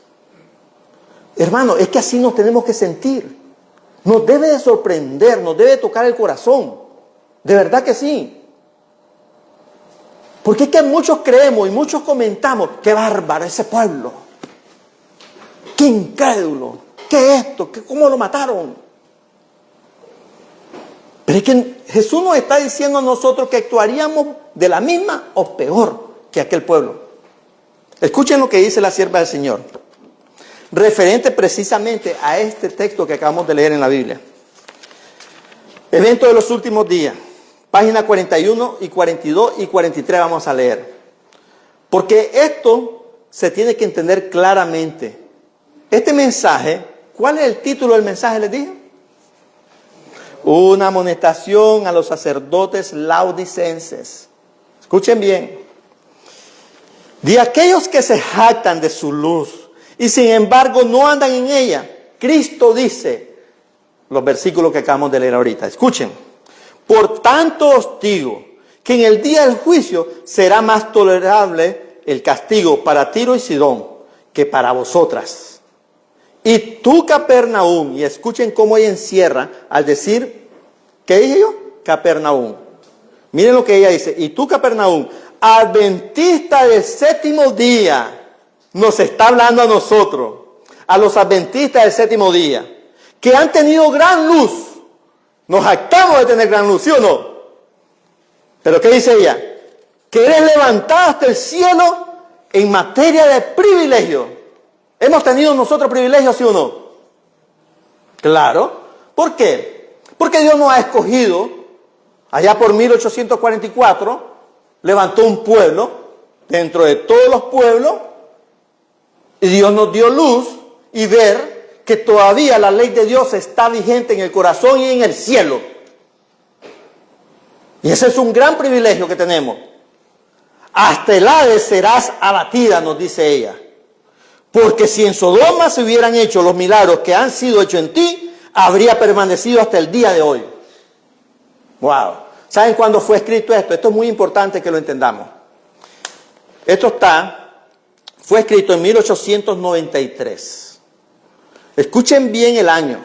Hermano, es que así nos tenemos que sentir. Nos debe de sorprender, nos debe de tocar el corazón. De verdad que sí. Porque es que muchos creemos y muchos comentamos, qué bárbaro ese pueblo. Qué incrédulo. ¿Qué es esto? ¿Cómo lo mataron? Pero es que Jesús nos está diciendo a nosotros que actuaríamos de la misma o peor que aquel pueblo. Escuchen lo que dice la sierva del Señor, referente precisamente a este texto que acabamos de leer en la Biblia. Evento de los últimos días, página 41 y 42 y 43 vamos a leer. Porque esto se tiene que entender claramente. Este mensaje, ¿cuál es el título del mensaje? Les dije. Una amonestación a los sacerdotes laodicenses. Escuchen bien. De aquellos que se jactan de su luz y sin embargo no andan en ella. Cristo dice, los versículos que acabamos de leer ahorita. Escuchen. Por tanto os digo que en el día del juicio será más tolerable el castigo para Tiro y Sidón que para vosotras. Y tú, Capernaum, y escuchen cómo ella encierra al decir, ¿qué dije yo? Capernaum. Miren lo que ella dice. Y tú, Capernaum, adventista del séptimo día, nos está hablando a nosotros, a los adventistas del séptimo día, que han tenido gran luz. Nos jactamos de tener gran luz, ¿sí o no? Pero ¿qué dice ella? Que eres levantada hasta el cielo en materia de privilegio. ¿Hemos tenido nosotros privilegios, sí o no? Claro. ¿Por qué? Porque Dios nos ha escogido, allá por 1844, levantó un pueblo, dentro de todos los pueblos, y Dios nos dio luz y ver que todavía la ley de Dios está vigente en el corazón y en el cielo. Y ese es un gran privilegio que tenemos. Hasta el Hades serás abatida, nos dice ella. Porque si en Sodoma se hubieran hecho los milagros que han sido hechos en ti, habría permanecido hasta el día de hoy. Wow. ¿Saben cuándo fue escrito esto? Esto es muy importante que lo entendamos. Esto fue escrito en 1893. Escuchen bien el año.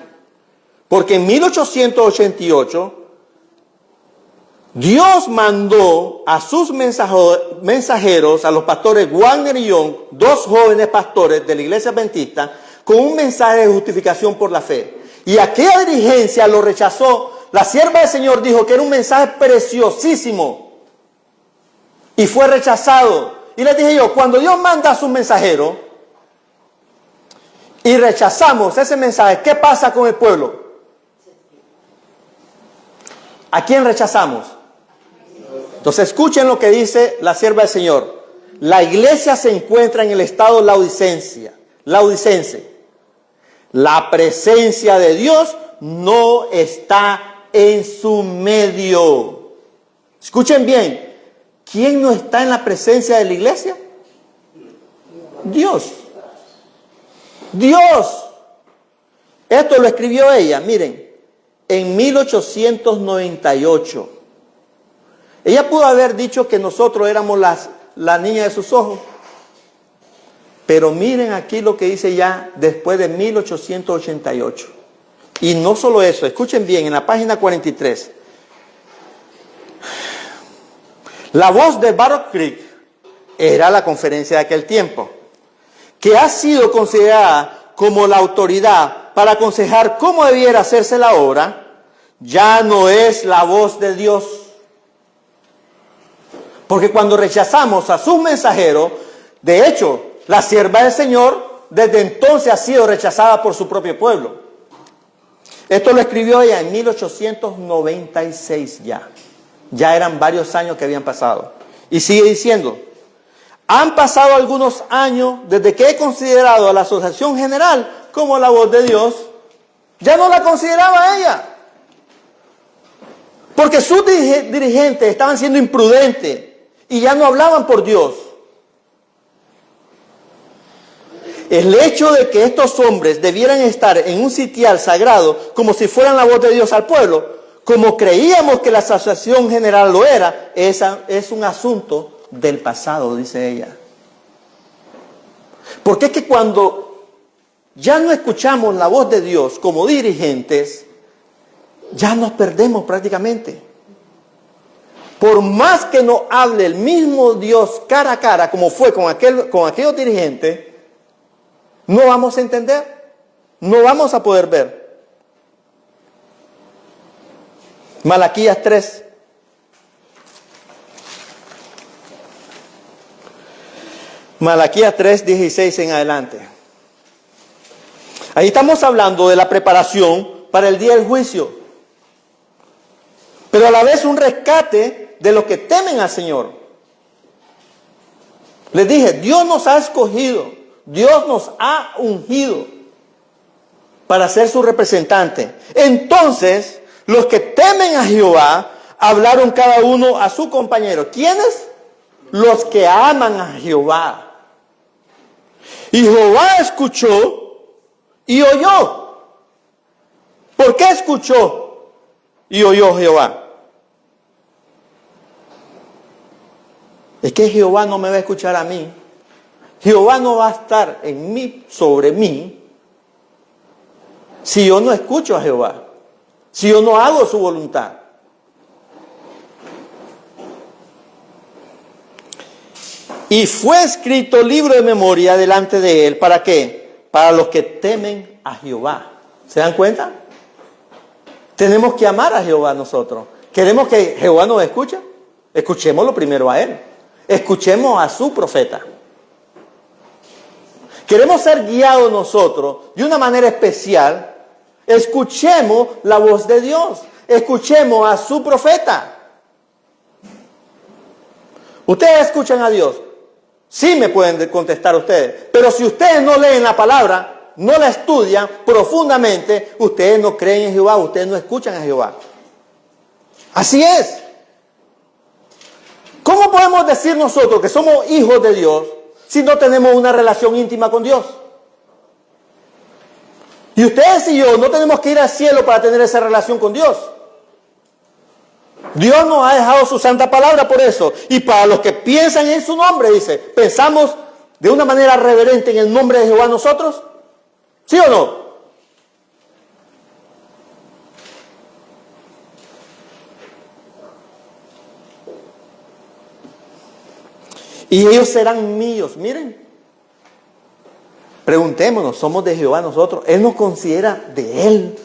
Porque en 1888, Dios mandó a sus mensajeros, a los pastores Wagner y Young, dos jóvenes pastores de la iglesia adventista, con un mensaje de justificación por la fe. Y aquella dirigencia lo rechazó. La sierva del Señor dijo que era un mensaje preciosísimo y fue rechazado. Y les dije yo, cuando Dios manda a sus mensajeros y rechazamos ese mensaje, ¿qué pasa con el pueblo? ¿A quién rechazamos? Entonces escuchen lo que dice la sierva del Señor. La iglesia se encuentra en el estado laudicense. La presencia de Dios no está en su medio. Escuchen bien. ¿Quién no está en la presencia de la iglesia? Dios. Dios. Esto lo escribió ella, miren, en 1898. Ella pudo haber dicho que nosotros éramos la niña de sus ojos. Pero miren aquí lo que dice ya después de 1888. Y no solo eso, escuchen bien, en la página 43. La voz de Battle Creek era la conferencia de aquel tiempo, que ha sido considerada como la autoridad para aconsejar cómo debiera hacerse la obra, ya no es la voz de Dios. Porque cuando rechazamos a sus mensajeros, de hecho, la sierva del Señor desde entonces ha sido rechazada por su propio pueblo. Esto lo escribió ella en 1896 ya. Ya eran varios años que habían pasado. Y sigue diciendo, han pasado algunos años desde que he considerado a la Asociación General como la voz de Dios. Ya no la consideraba ella. Porque sus dirigentes estaban siendo imprudentes y ya no hablaban por Dios. El hecho de que estos hombres debieran estar en un sitial sagrado como si fueran la voz de Dios al pueblo, como creíamos que la Asociación General lo era, es un asunto del pasado, dice ella. Porque es que cuando ya no escuchamos la voz de Dios como dirigentes, ya nos perdemos prácticamente. Por más que nos hable el mismo Dios cara a cara, como fue con aquellos dirigentes, no vamos a entender, no vamos a poder ver. Malaquías 3. Malaquías 3, 16 en adelante. Ahí estamos hablando de la preparación para el día del juicio, pero a la vez un rescate de los que temen al Señor. Les dije, Dios nos ha escogido, Dios nos ha ungido para ser su representante. Entonces, los que temen a Jehová hablaron cada uno a su compañero. ¿Quiénes? Los que aman a Jehová. Y Jehová escuchó y oyó. ¿Por qué escuchó y oyó Jehová? Es que Jehová no me va a escuchar a mí. Jehová no va a estar en mí, sobre mí, si yo no escucho a Jehová, si yo no hago su voluntad. Y fue escrito libro de memoria delante de él, ¿para qué? Para los que temen a Jehová. ¿Se dan cuenta? Tenemos que amar a Jehová nosotros. ¿Queremos que Jehová nos escuche? Escuchémoslo primero a él. Escuchemos a su profeta. Queremos ser guiados nosotros de una manera especial. Escuchemos la voz de Dios. Escuchemos a su profeta. ¿Ustedes escuchan a Dios? Sí me pueden contestar ustedes. Pero si ustedes no leen la palabra, no la estudian profundamente, ustedes no creen en Jehová, ustedes no escuchan a Jehová. Así es. ¿Cómo podemos decir nosotros que somos hijos de Dios si no tenemos una relación íntima con Dios? Y ustedes y yo no tenemos que ir al cielo para tener esa relación con Dios. Dios nos ha dejado su santa palabra por eso. Y para los que piensan en su nombre, dice, ¿pensamos de una manera reverente en el nombre de Jehová nosotros? ¿Sí o no? Y ellos serán míos. Miren, preguntémonos, ¿somos de Jehová nosotros? ¿Él nos considera de Él?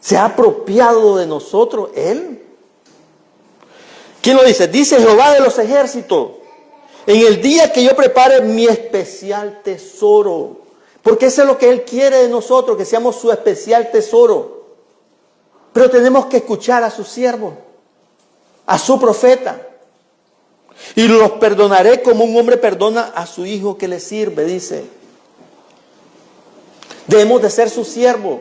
¿Se ha apropiado de nosotros Él? ¿Quién lo dice? Dice Jehová de los ejércitos, en el día que yo prepare mi especial tesoro, Porque eso es lo que Él quiere de nosotros, que seamos su especial tesoro. Pero tenemos que escuchar a su siervo, a su profeta. Y los perdonaré como un hombre perdona a su hijo que le sirve, dice. Debemos de ser su siervo.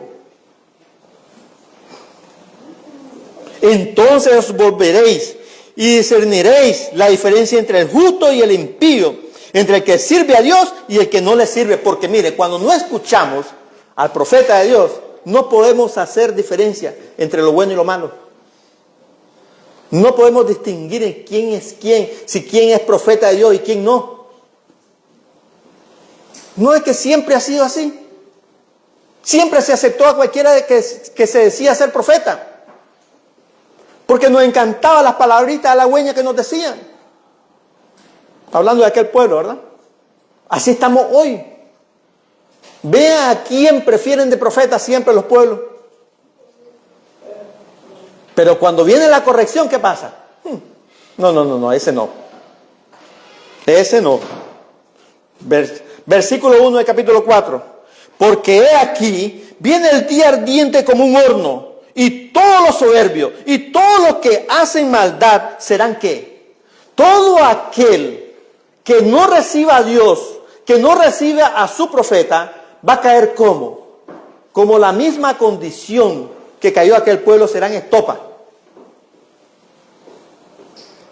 Entonces os volveréis y discerniréis la diferencia entre el justo y el impío, entre el que sirve a Dios y el que no le sirve. Porque mire, cuando no escuchamos al profeta de Dios, no podemos hacer diferencia entre lo bueno y lo malo. No podemos distinguir en quién es quién, si quién es profeta de Dios y quién no. No es que siempre ha sido así. Siempre se aceptó a cualquiera que se decía ser profeta. Porque nos encantaban las palabritas halagüeñas que nos decían. Hablando de aquel pueblo, ¿verdad? Así estamos hoy. Vean a quién prefieren de profeta siempre los pueblos. Pero cuando viene la corrección, ¿qué pasa? No, ese no. Ese no. Versículo 1 del capítulo 4. Porque he aquí, viene el día ardiente como un horno, y todos los soberbios, y todos los que hacen maldad, serán ¿qué? Todo aquel que no reciba a Dios, que no reciba a su profeta, va a caer como la misma condición que cayó aquel pueblo, será en estopa.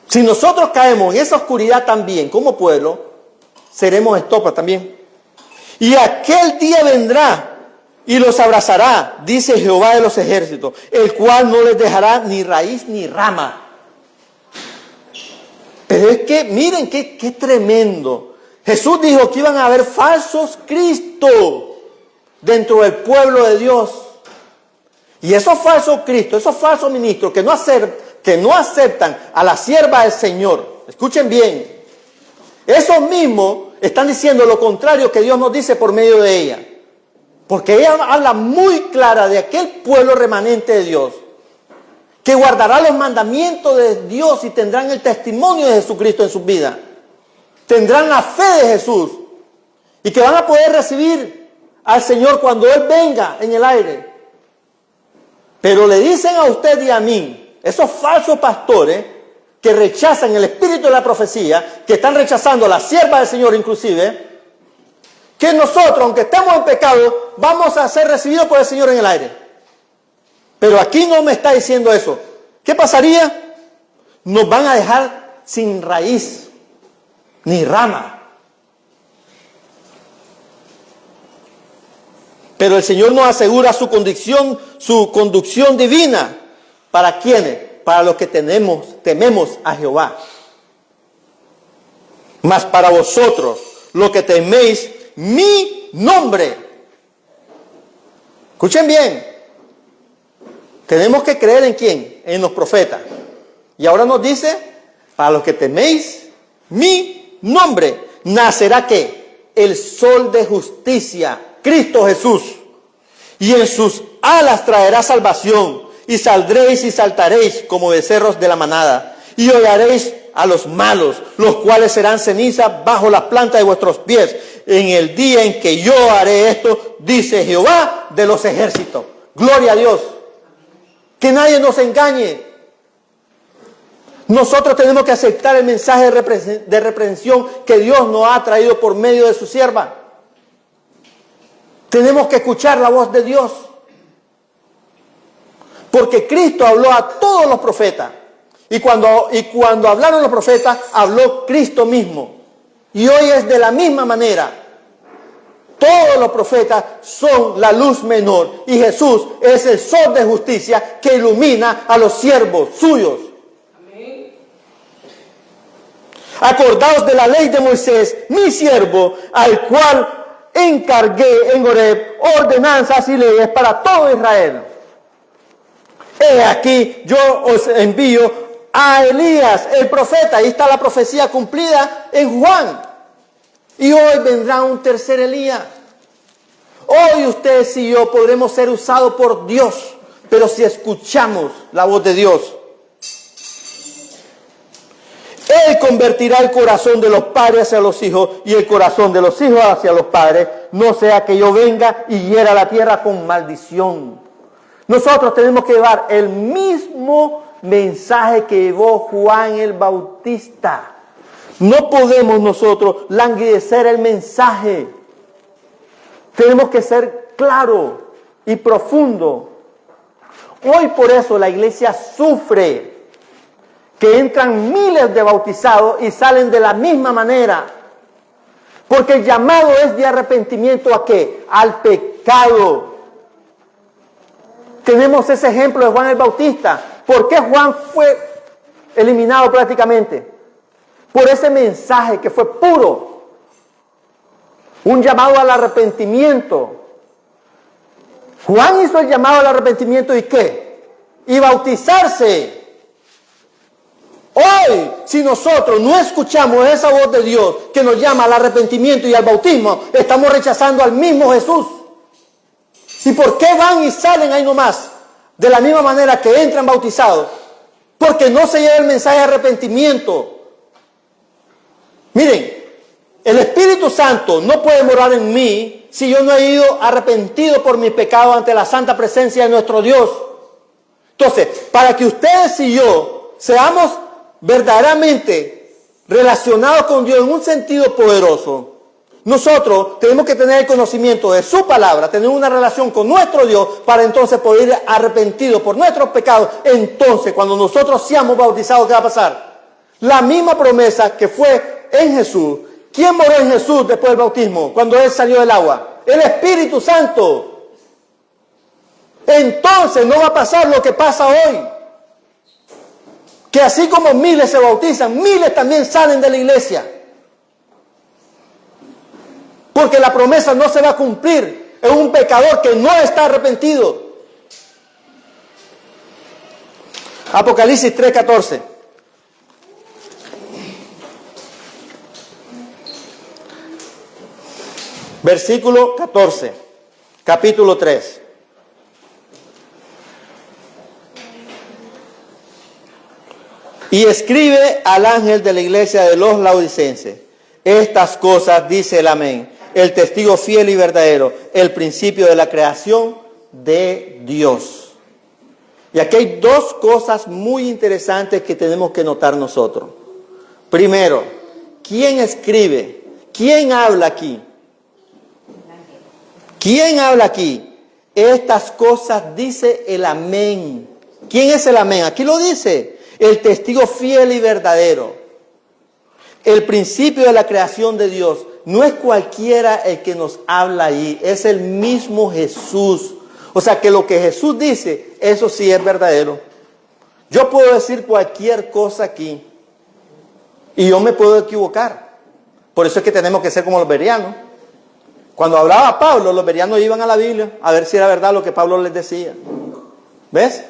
Si nosotros caemos en esa oscuridad también como pueblo, seremos estopa también. Y aquel día vendrá y los abrazará, dice Jehová de los ejércitos, el cual no les dejará ni raíz ni rama. Pero es que miren qué tremendo. Jesús dijo que iban a haber falsos cristos dentro del pueblo de Dios. Y esos falsos cristos, esos falsos ministros que no aceptan a la sierva del Señor, escuchen bien, esos mismos están diciendo lo contrario que Dios nos dice por medio de ella. Porque ella habla muy clara de aquel pueblo remanente de Dios, que guardará los mandamientos de Dios y tendrán el testimonio de Jesucristo en sus vidas. Tendrán la fe de Jesús y que van a poder recibir al Señor cuando Él venga en el aire. Pero le dicen a usted y a mí, esos falsos pastores que rechazan el espíritu de la profecía, que están rechazando a la sierva del Señor inclusive, que nosotros, aunque estemos en pecado, vamos a ser recibidos por el Señor en el aire. Pero aquí no me está diciendo eso. ¿Qué pasaría? Nos van a dejar sin raíz, ni rama. Pero el Señor nos asegura su conducción divina. ¿Para quiénes? Para los que tememos a Jehová. Mas para vosotros, los que teméis mi nombre. Escuchen bien. Tenemos que creer en quién, en los profetas. Y ahora nos dice, para los que teméis mi nombre, nacerá ¿qué? El sol de justicia, Cristo Jesús. Y en sus alas traerá salvación. Y saldréis y saltaréis como becerros de la manada. Y hollaréis a los malos, los cuales serán ceniza bajo la planta de vuestros pies. En el día en que yo haré esto, dice Jehová de los ejércitos. Gloria a Dios. Que nadie nos engañe. Nosotros tenemos que aceptar el mensaje de reprensión que Dios nos ha traído por medio de su sierva. Tenemos que escuchar la voz de Dios. Porque Cristo habló a todos los profetas. Y cuando hablaron los profetas, habló Cristo mismo. Y hoy es de la misma manera. Todos los profetas son la luz menor. Y Jesús es el sol de justicia que ilumina a los siervos suyos. Amén. Acordaos de la ley de Moisés, mi siervo, al cual encargué en Horeb ordenanzas y leyes para todo Israel. He aquí, yo os envío a Elías, el profeta. Ahí está la profecía cumplida en Juan. Y hoy vendrá un tercer Elías. Hoy ustedes y yo podremos ser usados por Dios, pero si escuchamos la voz de Dios. Él convertirá el corazón de los padres hacia los hijos y el corazón de los hijos hacia los padres, no sea que yo venga y hiera la tierra con maldición. Nosotros tenemos que llevar el mismo mensaje que llevó Juan el Bautista. No podemos nosotros languidecer el mensaje. Tenemos que ser claros y profundos. Hoy por eso la iglesia sufre que entran miles de bautizados y salen de la misma manera. Porque el llamado es de arrepentimiento ¿a qué? Al pecado. Tenemos ese ejemplo de Juan el Bautista. ¿Por qué Juan fue eliminado prácticamente? Por ese mensaje que fue puro. Un llamado al arrepentimiento. Juan hizo el llamado al arrepentimiento ¿y qué? Y bautizarse. Hoy, si nosotros no escuchamos esa voz de Dios que nos llama al arrepentimiento y al bautismo, estamos rechazando al mismo Jesús. ¿Y por qué van y salen ahí nomás? De la misma manera que entran bautizados. Porque no se lleva el mensaje de arrepentimiento. Miren, el Espíritu Santo no puede morar en mí si yo no he ido arrepentido por mis pecados ante la santa presencia de nuestro Dios. Entonces, para que ustedes y yo seamos verdaderamente relacionados con Dios en un sentido poderoso, nosotros tenemos que tener el conocimiento de su palabra, tener una relación con nuestro Dios para entonces poder ir arrepentidos por nuestros pecados. Entonces, cuando nosotros seamos bautizados, ¿qué va a pasar? La misma promesa que fue en Jesús. ¿Quién moró en Jesús después del bautismo? Cuando Él salió del agua. El Espíritu Santo. Entonces no va a pasar lo que pasa hoy. Que así como miles se bautizan, miles también salen de la iglesia. Porque la promesa no se va a cumplir en un pecador que no está arrepentido. Apocalipsis 3:14. Versículo 14, capítulo 3. Y escribe al ángel de la iglesia de los laodicenses: estas cosas dice el Amén, el testigo fiel y verdadero, el principio de la creación de Dios. Y aquí hay dos cosas muy interesantes que tenemos que notar nosotros. Primero, ¿quién escribe? ¿Quién habla aquí? ¿Quién habla aquí? Estas cosas dice el Amén. ¿Quién es el Amén? Aquí lo dice. El testigo fiel y verdadero. El principio de la creación de Dios. No es cualquiera el que nos habla ahí. Es el mismo Jesús. O sea que lo que Jesús dice, eso sí es verdadero. Yo puedo decir cualquier cosa aquí. Y yo me puedo equivocar. Por eso es que tenemos que ser como los bereanos. Cuando hablaba Pablo, los bereanos iban a la Biblia a ver si era verdad lo que Pablo les decía. ¿Ves?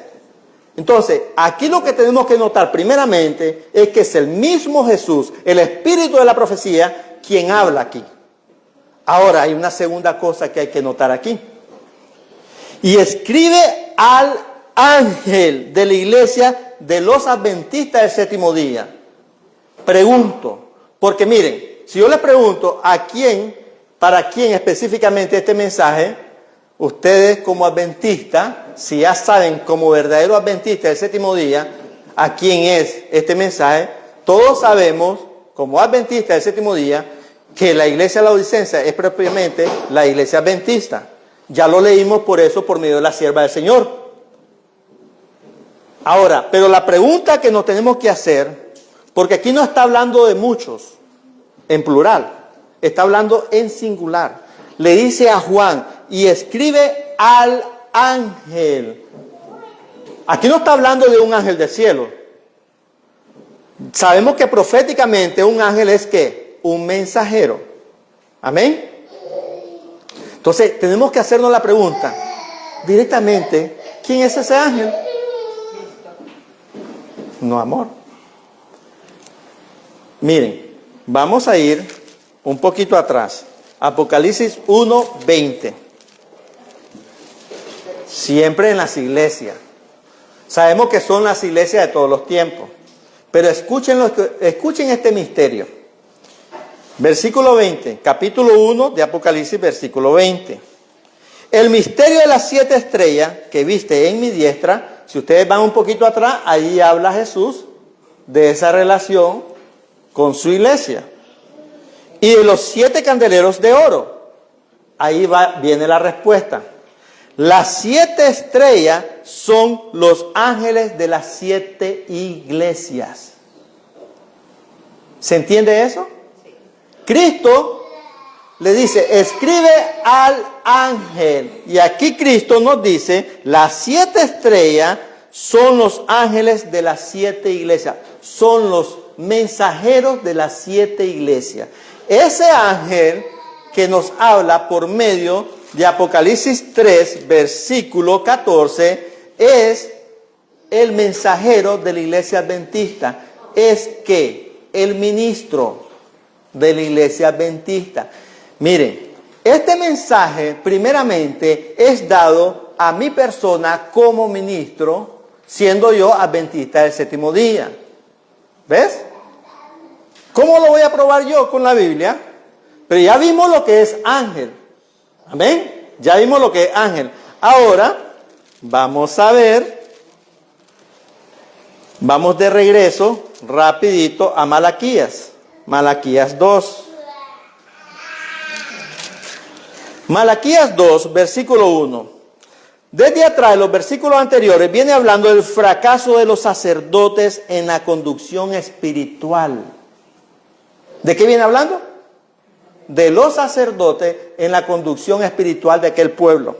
Entonces, aquí lo que tenemos que notar primeramente es que es el mismo Jesús, el espíritu de la profecía, quien habla aquí. Ahora, hay una segunda cosa que hay que notar aquí. Y escribe al ángel de la iglesia de los adventistas del séptimo día. Pregunto, porque miren, si yo les pregunto a quién, para quién específicamente este mensaje, ustedes como adventistas, si ya saben como verdadero adventista del séptimo día, a quién es este mensaje, todos sabemos como adventistas del séptimo día que la iglesia laodicense es propiamente la iglesia adventista. Ya lo leímos por eso por medio de la sierva del Señor. Ahora, pero la pregunta que nos tenemos que hacer, porque aquí no está hablando de muchos, en plural, está hablando en singular. Le dice a Juan, y escribe al ángel. Aquí no está hablando de un ángel del cielo. Sabemos que proféticamente un ángel es ¿qué? Un mensajero. Amén. Entonces tenemos que hacernos la pregunta directamente, ¿quién es ese ángel? No, amor. Miren, vamos a ir un poquito atrás. Apocalipsis 1:20. Siempre en las iglesias. Sabemos que son las iglesias de todos los tiempos. Pero escuchen este misterio. Versículo 20, capítulo 1 de Apocalipsis, versículo 20. El misterio de las 7 estrellas que viste en mi diestra, si ustedes van un poquito atrás, ahí habla Jesús de esa relación con su iglesia. Y de los 7 candeleros de oro, ahí viene la respuesta. Las 7 estrellas son los ángeles de las 7 iglesias. ¿Se entiende eso? Cristo le dice, escribe al ángel. Y aquí Cristo nos dice, las 7 estrellas son los ángeles de las 7 iglesias. Son los mensajeros de las 7 iglesias. Ese ángel que nos habla por medio de Apocalipsis 3, versículo 14, es el mensajero de la iglesia adventista. Es que el ministro de la iglesia adventista. Miren, este mensaje primeramente es dado a mi persona como ministro, siendo yo adventista del séptimo día. ¿Ves? ¿Cómo lo voy a probar yo con la Biblia? Pero ya vimos lo que es ángel. Amén. Ya vimos lo que es ángel. Ahora vamos a ver. Vamos de regreso rapidito a Malaquías. Malaquías 2. Malaquías 2, versículo 1. Desde atrás, los versículos anteriores, viene hablando del fracaso de los sacerdotes en la conducción espiritual. ¿De qué viene hablando? De los sacerdotes en la conducción espiritual de aquel pueblo.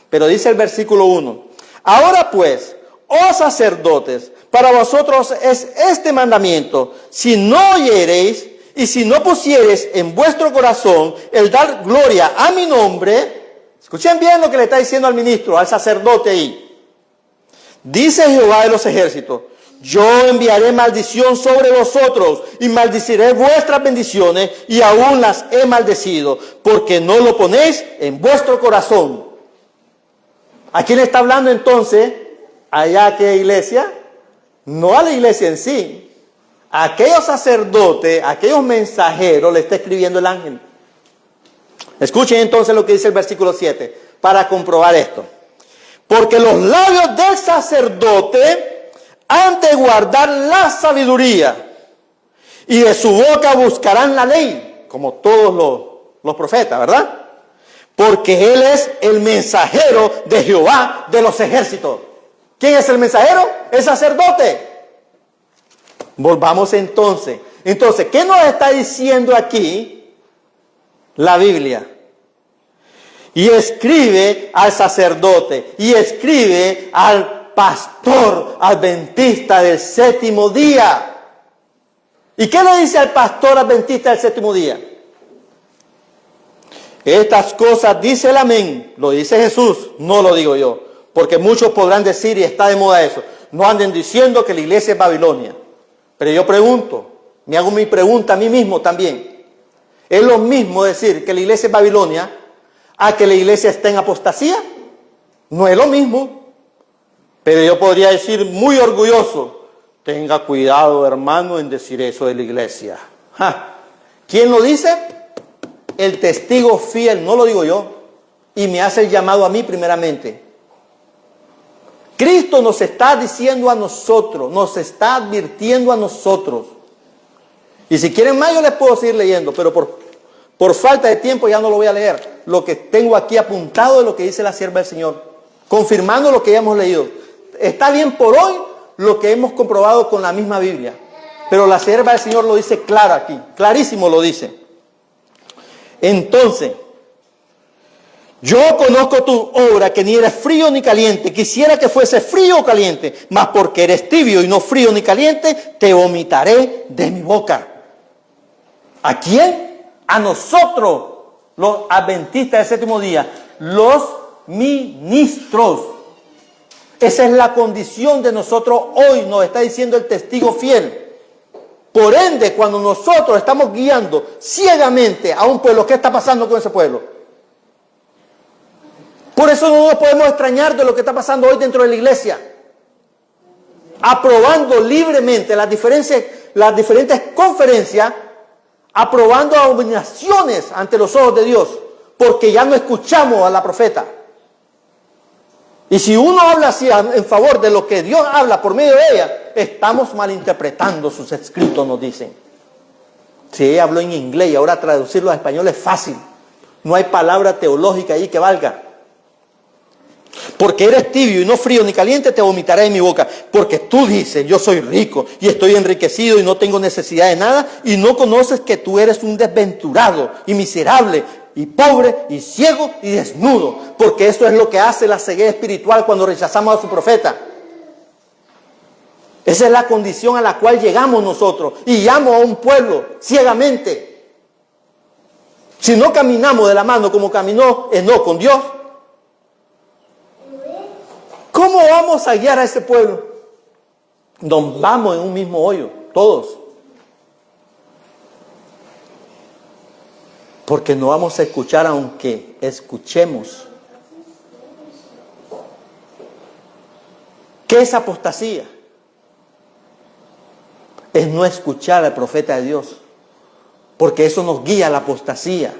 Pero dice el versículo 1. Ahora pues, oh sacerdotes, para vosotros es este mandamiento: si no oyereis y si no pusiereis en vuestro corazón el dar gloria a mi nombre. Escuchen bien lo que le está diciendo al ministro, al sacerdote ahí. Dice Jehová de los ejércitos: yo enviaré maldición sobre vosotros y maldiciré vuestras bendiciones, y aún las he maldecido, porque no lo ponéis en vuestro corazón. ¿A quién está hablando entonces? ¿Allá a qué iglesia? No a la iglesia en sí. A aquellos sacerdotes, a aquellos mensajeros le está escribiendo el ángel. Escuchen entonces lo que dice el versículo 7, para comprobar esto. Porque los labios del sacerdote han de guardar la sabiduría, y de su boca buscarán la ley, como todos los profetas, ¿verdad? Porque él es el mensajero de Jehová de los ejércitos. ¿Quién es el mensajero? El sacerdote. Volvamos entonces. Entonces, ¿qué nos está diciendo aquí la Biblia? Y escribe al sacerdote, y escribe al pastor adventista del séptimo día. ¿Y qué le dice al pastor adventista del séptimo día? Estas cosas dice el amén, lo dice Jesús, no lo digo yo. Porque muchos podrán decir, y está de moda eso, no anden diciendo que la iglesia es Babilonia. Pero yo pregunto, me hago mi pregunta a mí mismo también. ¿Es lo mismo decir que la iglesia es Babilonia a que la iglesia está en apostasía? No es lo mismo. Pero yo podría decir muy orgulloso, tenga cuidado, hermano, en decir eso de la iglesia. ¿Quién lo dice? El testigo fiel, no lo digo yo. Y me hace el llamado a mí primeramente. Cristo nos está diciendo a nosotros, nos está advirtiendo a nosotros. Y si quieren más yo les puedo seguir leyendo, pero por falta de tiempo ya no lo voy a leer. Lo que tengo aquí apuntado es lo que dice la sierva del Señor, confirmando lo que ya hemos leído. Está bien por hoy lo que hemos comprobado con la misma Biblia, pero la sierva del Señor lo dice claro aquí, clarísimo lo dice. Entonces, yo conozco tu obra, que ni eres frío ni caliente. Quisiera que fuese frío o caliente, mas porque eres tibio y no frío ni caliente, te vomitaré de mi boca. ¿A quién? A nosotros, los adventistas del séptimo día, los ministros. Esa es la condición de nosotros hoy, nos está diciendo el testigo fiel. Por ende, cuando nosotros estamos guiando ciegamente a un pueblo, ¿qué está pasando con ese pueblo? Por eso no nos podemos extrañar de lo que está pasando hoy dentro de la iglesia. aprobando libremente las diferentes conferencias, aprobando abominaciones ante los ojos de Dios, porque ya no escuchamos a la profeta. Y si uno habla así en favor de lo que Dios habla por medio de ella, estamos malinterpretando sus escritos, nos dicen. Si ella habló en inglés y ahora traducirlo a español es fácil. No hay palabra teológica ahí que valga. Porque eres tibio y no frío ni caliente, te vomitaré en mi boca. Porque tú dices, yo soy rico y estoy enriquecido y no tengo necesidad de nada, y no conoces que tú eres un desventurado y miserable y pobre y ciego y desnudo. Porque eso es lo que hace la ceguera espiritual cuando rechazamos a su profeta. Esa es la condición a la cual llegamos nosotros, y llamo a un pueblo ciegamente. Si no caminamos de la mano como caminó Enoc con Dios, ¿cómo vamos a guiar a ese pueblo? Nos vamos en un mismo hoyo, todos. Porque no vamos a escuchar aunque escuchemos. ¿Qué es apostasía? Es no escuchar al profeta de Dios, porque eso nos guía a la apostasía.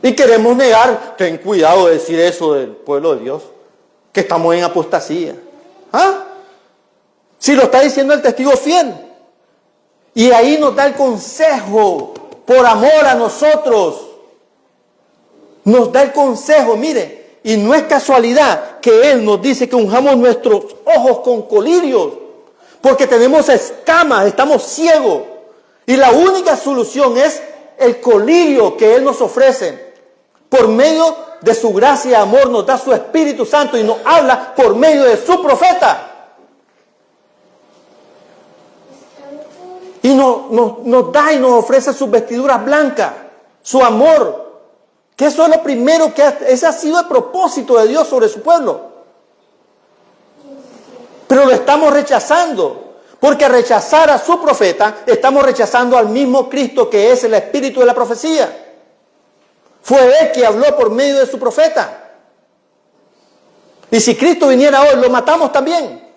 Y queremos negar, ten cuidado de decir eso del pueblo de Dios, que estamos en apostasía. ¿Ah? Si lo está diciendo el testigo fiel. Y ahí nos da el consejo, por amor a nosotros. Nos da el consejo, mire, y no es casualidad que Él nos dice que unjamos nuestros ojos con colirios, porque tenemos escamas, estamos ciegos. Y la única solución es el colirio que Él nos ofrece. Por medio de su gracia y amor nos da su Espíritu Santo y nos habla por medio de su profeta. Y nos da y nos ofrece sus vestiduras blancas, su amor. Que eso es lo primero ese ha sido el propósito de Dios sobre su pueblo. Pero lo estamos rechazando. Porque rechazar a su profeta, estamos rechazando al mismo Cristo que es el Espíritu de la profecía. Fue Él que habló por medio de su profeta. Y si Cristo viniera hoy, lo matamos también.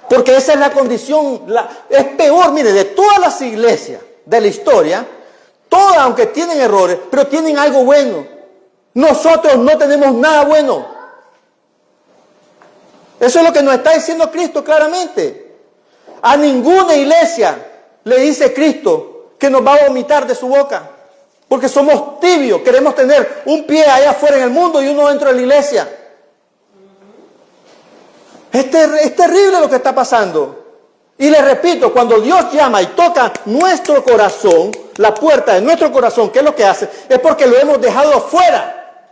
Porque esa es la condición. Es peor, mire, de todas las iglesias de la historia, todas, aunque tienen errores, pero tienen algo bueno. Nosotros no tenemos nada bueno. Eso es lo que nos está diciendo Cristo claramente. A ninguna iglesia le dice Cristo que nos va a vomitar de su boca. Porque somos tibios, queremos tener un pie allá afuera en el mundo y uno dentro de la iglesia. Es terrible lo que está pasando. Y les repito, cuando Dios llama y toca nuestro corazón, la puerta de nuestro corazón, ¿qué es lo que hace? Es porque lo hemos dejado afuera.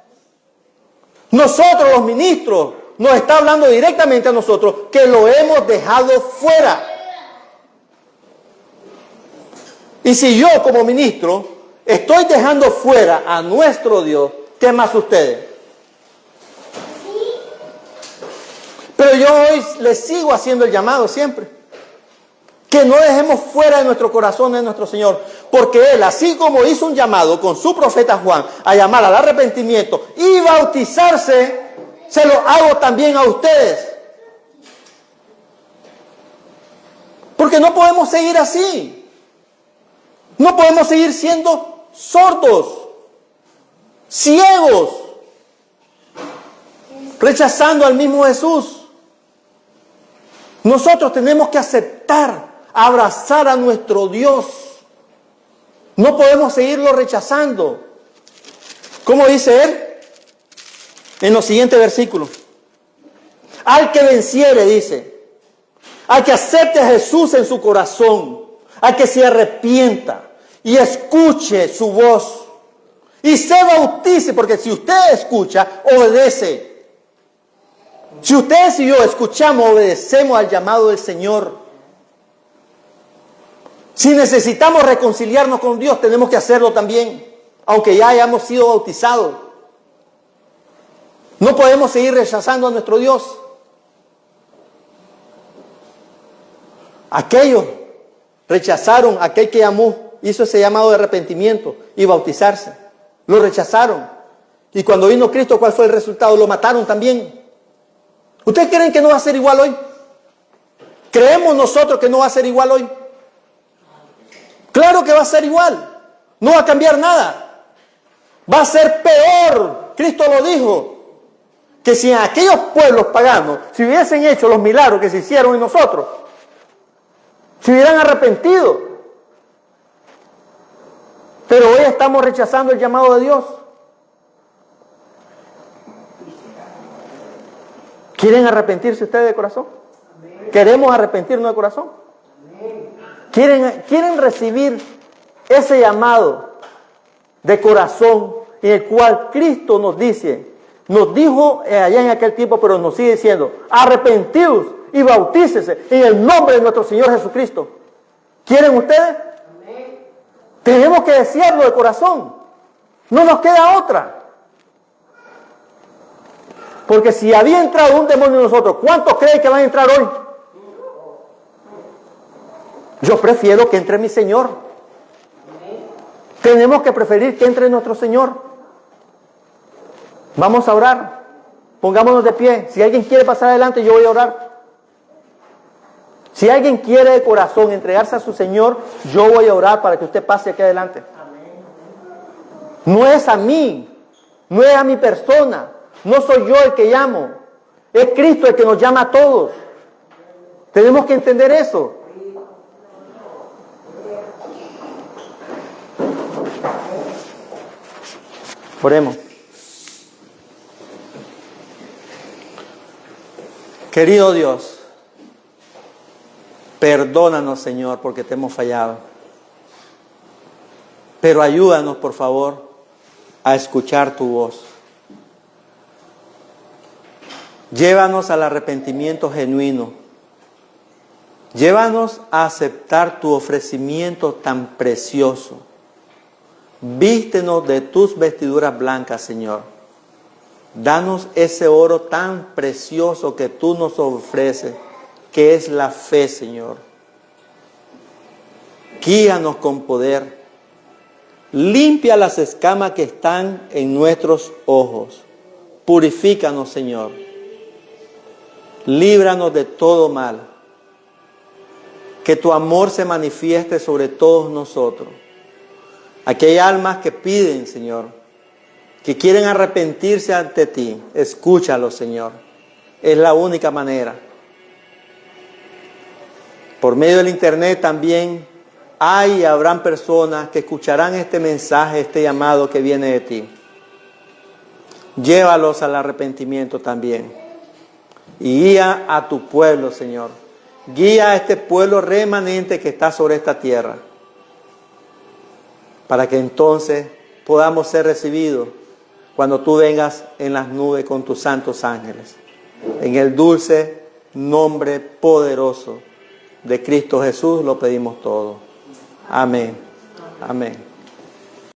Nosotros los ministros, nos está hablando directamente a nosotros que lo hemos dejado fuera. Y si yo como ministro estoy dejando fuera a nuestro Dios, ¿qué más ustedes? Pero yo hoy les sigo haciendo el llamado siempre. Que no dejemos fuera de nuestro corazón a nuestro Señor. Porque Él, así como hizo un llamado con su profeta Juan a llamar al arrepentimiento y bautizarse, se lo hago también a ustedes. Porque no podemos seguir así. No podemos seguir siendo sordos, ciegos, rechazando al mismo Jesús. Nosotros tenemos que aceptar, abrazar a nuestro Dios. No podemos seguirlo rechazando. ¿Cómo dice Él? En los siguientes versículos. Al que venciere, dice, al que acepte a Jesús en su corazón, al que se arrepienta y escuche su voz y se bautice, porque si usted escucha, obedece. Si ustedes y yo escuchamos, obedecemos al llamado del Señor. Si necesitamos reconciliarnos con Dios, tenemos que hacerlo también, aunque ya hayamos sido bautizados. No podemos seguir rechazando a nuestro Dios. Aquellos rechazaron a aquel que llamó, hizo ese llamado de arrepentimiento y bautizarse. Lo rechazaron. Y cuando vino Cristo, ¿cuál fue el resultado? Lo mataron también. ¿Ustedes creen que no va a ser igual hoy? ¿Creemos nosotros que no va a ser igual hoy? Claro que va a ser igual. No va a cambiar nada. Va a ser peor. Cristo lo dijo. Que si en aquellos pueblos paganos se hubiesen hecho los milagros que se hicieron en nosotros, se hubieran arrepentido. Pero hoy estamos rechazando el llamado de Dios. ¿Quieren arrepentirse ustedes de corazón? ¿Queremos arrepentirnos de corazón? ¿Quieren recibir ese llamado de corazón en el cual Cristo nos dijo allá en aquel tiempo, pero nos sigue diciendo, arrepentíos y bautícese en el nombre de nuestro Señor Jesucristo? ¿Quieren ustedes? Tenemos que desearlo de corazón. No nos queda otra. Porque si había entrado un demonio en nosotros, ¿cuántos creen que van a entrar hoy? Yo prefiero que entre mi Señor. Tenemos que preferir que entre nuestro Señor. Vamos a orar. Pongámonos de pie. Si alguien quiere pasar adelante, yo voy a orar. Si alguien quiere de corazón entregarse a su Señor, yo voy a orar para que usted pase aquí adelante. No es a mí, no es a mi persona, no soy yo el que llamo, es Cristo el que nos llama a todos. Tenemos que entender eso. Oremos. Querido Dios, perdónanos, Señor, porque te hemos fallado. Pero ayúdanos, por favor, a escuchar tu voz. Llévanos al arrepentimiento genuino. Llévanos a aceptar tu ofrecimiento tan precioso. Vístenos de tus vestiduras blancas, Señor. Danos ese oro tan precioso que tú nos ofreces, que es la fe, Señor. Guíanos con poder. Limpia las escamas que están en nuestros ojos. Purifícanos, Señor. Líbranos de todo mal. Que tu amor se manifieste sobre todos nosotros. Aquí hay almas que piden, Señor, que quieren arrepentirse ante ti. Escúchalos, Señor. Es la única manera. Por medio del internet también hay y habrán personas que escucharán este mensaje, este llamado que viene de ti. Llévalos al arrepentimiento también. Y guía a tu pueblo, Señor. Guía a este pueblo remanente que está sobre esta tierra. Para que entonces podamos ser recibidos cuando tú vengas en las nubes con tus santos ángeles. En el dulce nombre poderoso de Cristo Jesús lo pedimos todo. Amén. Amén.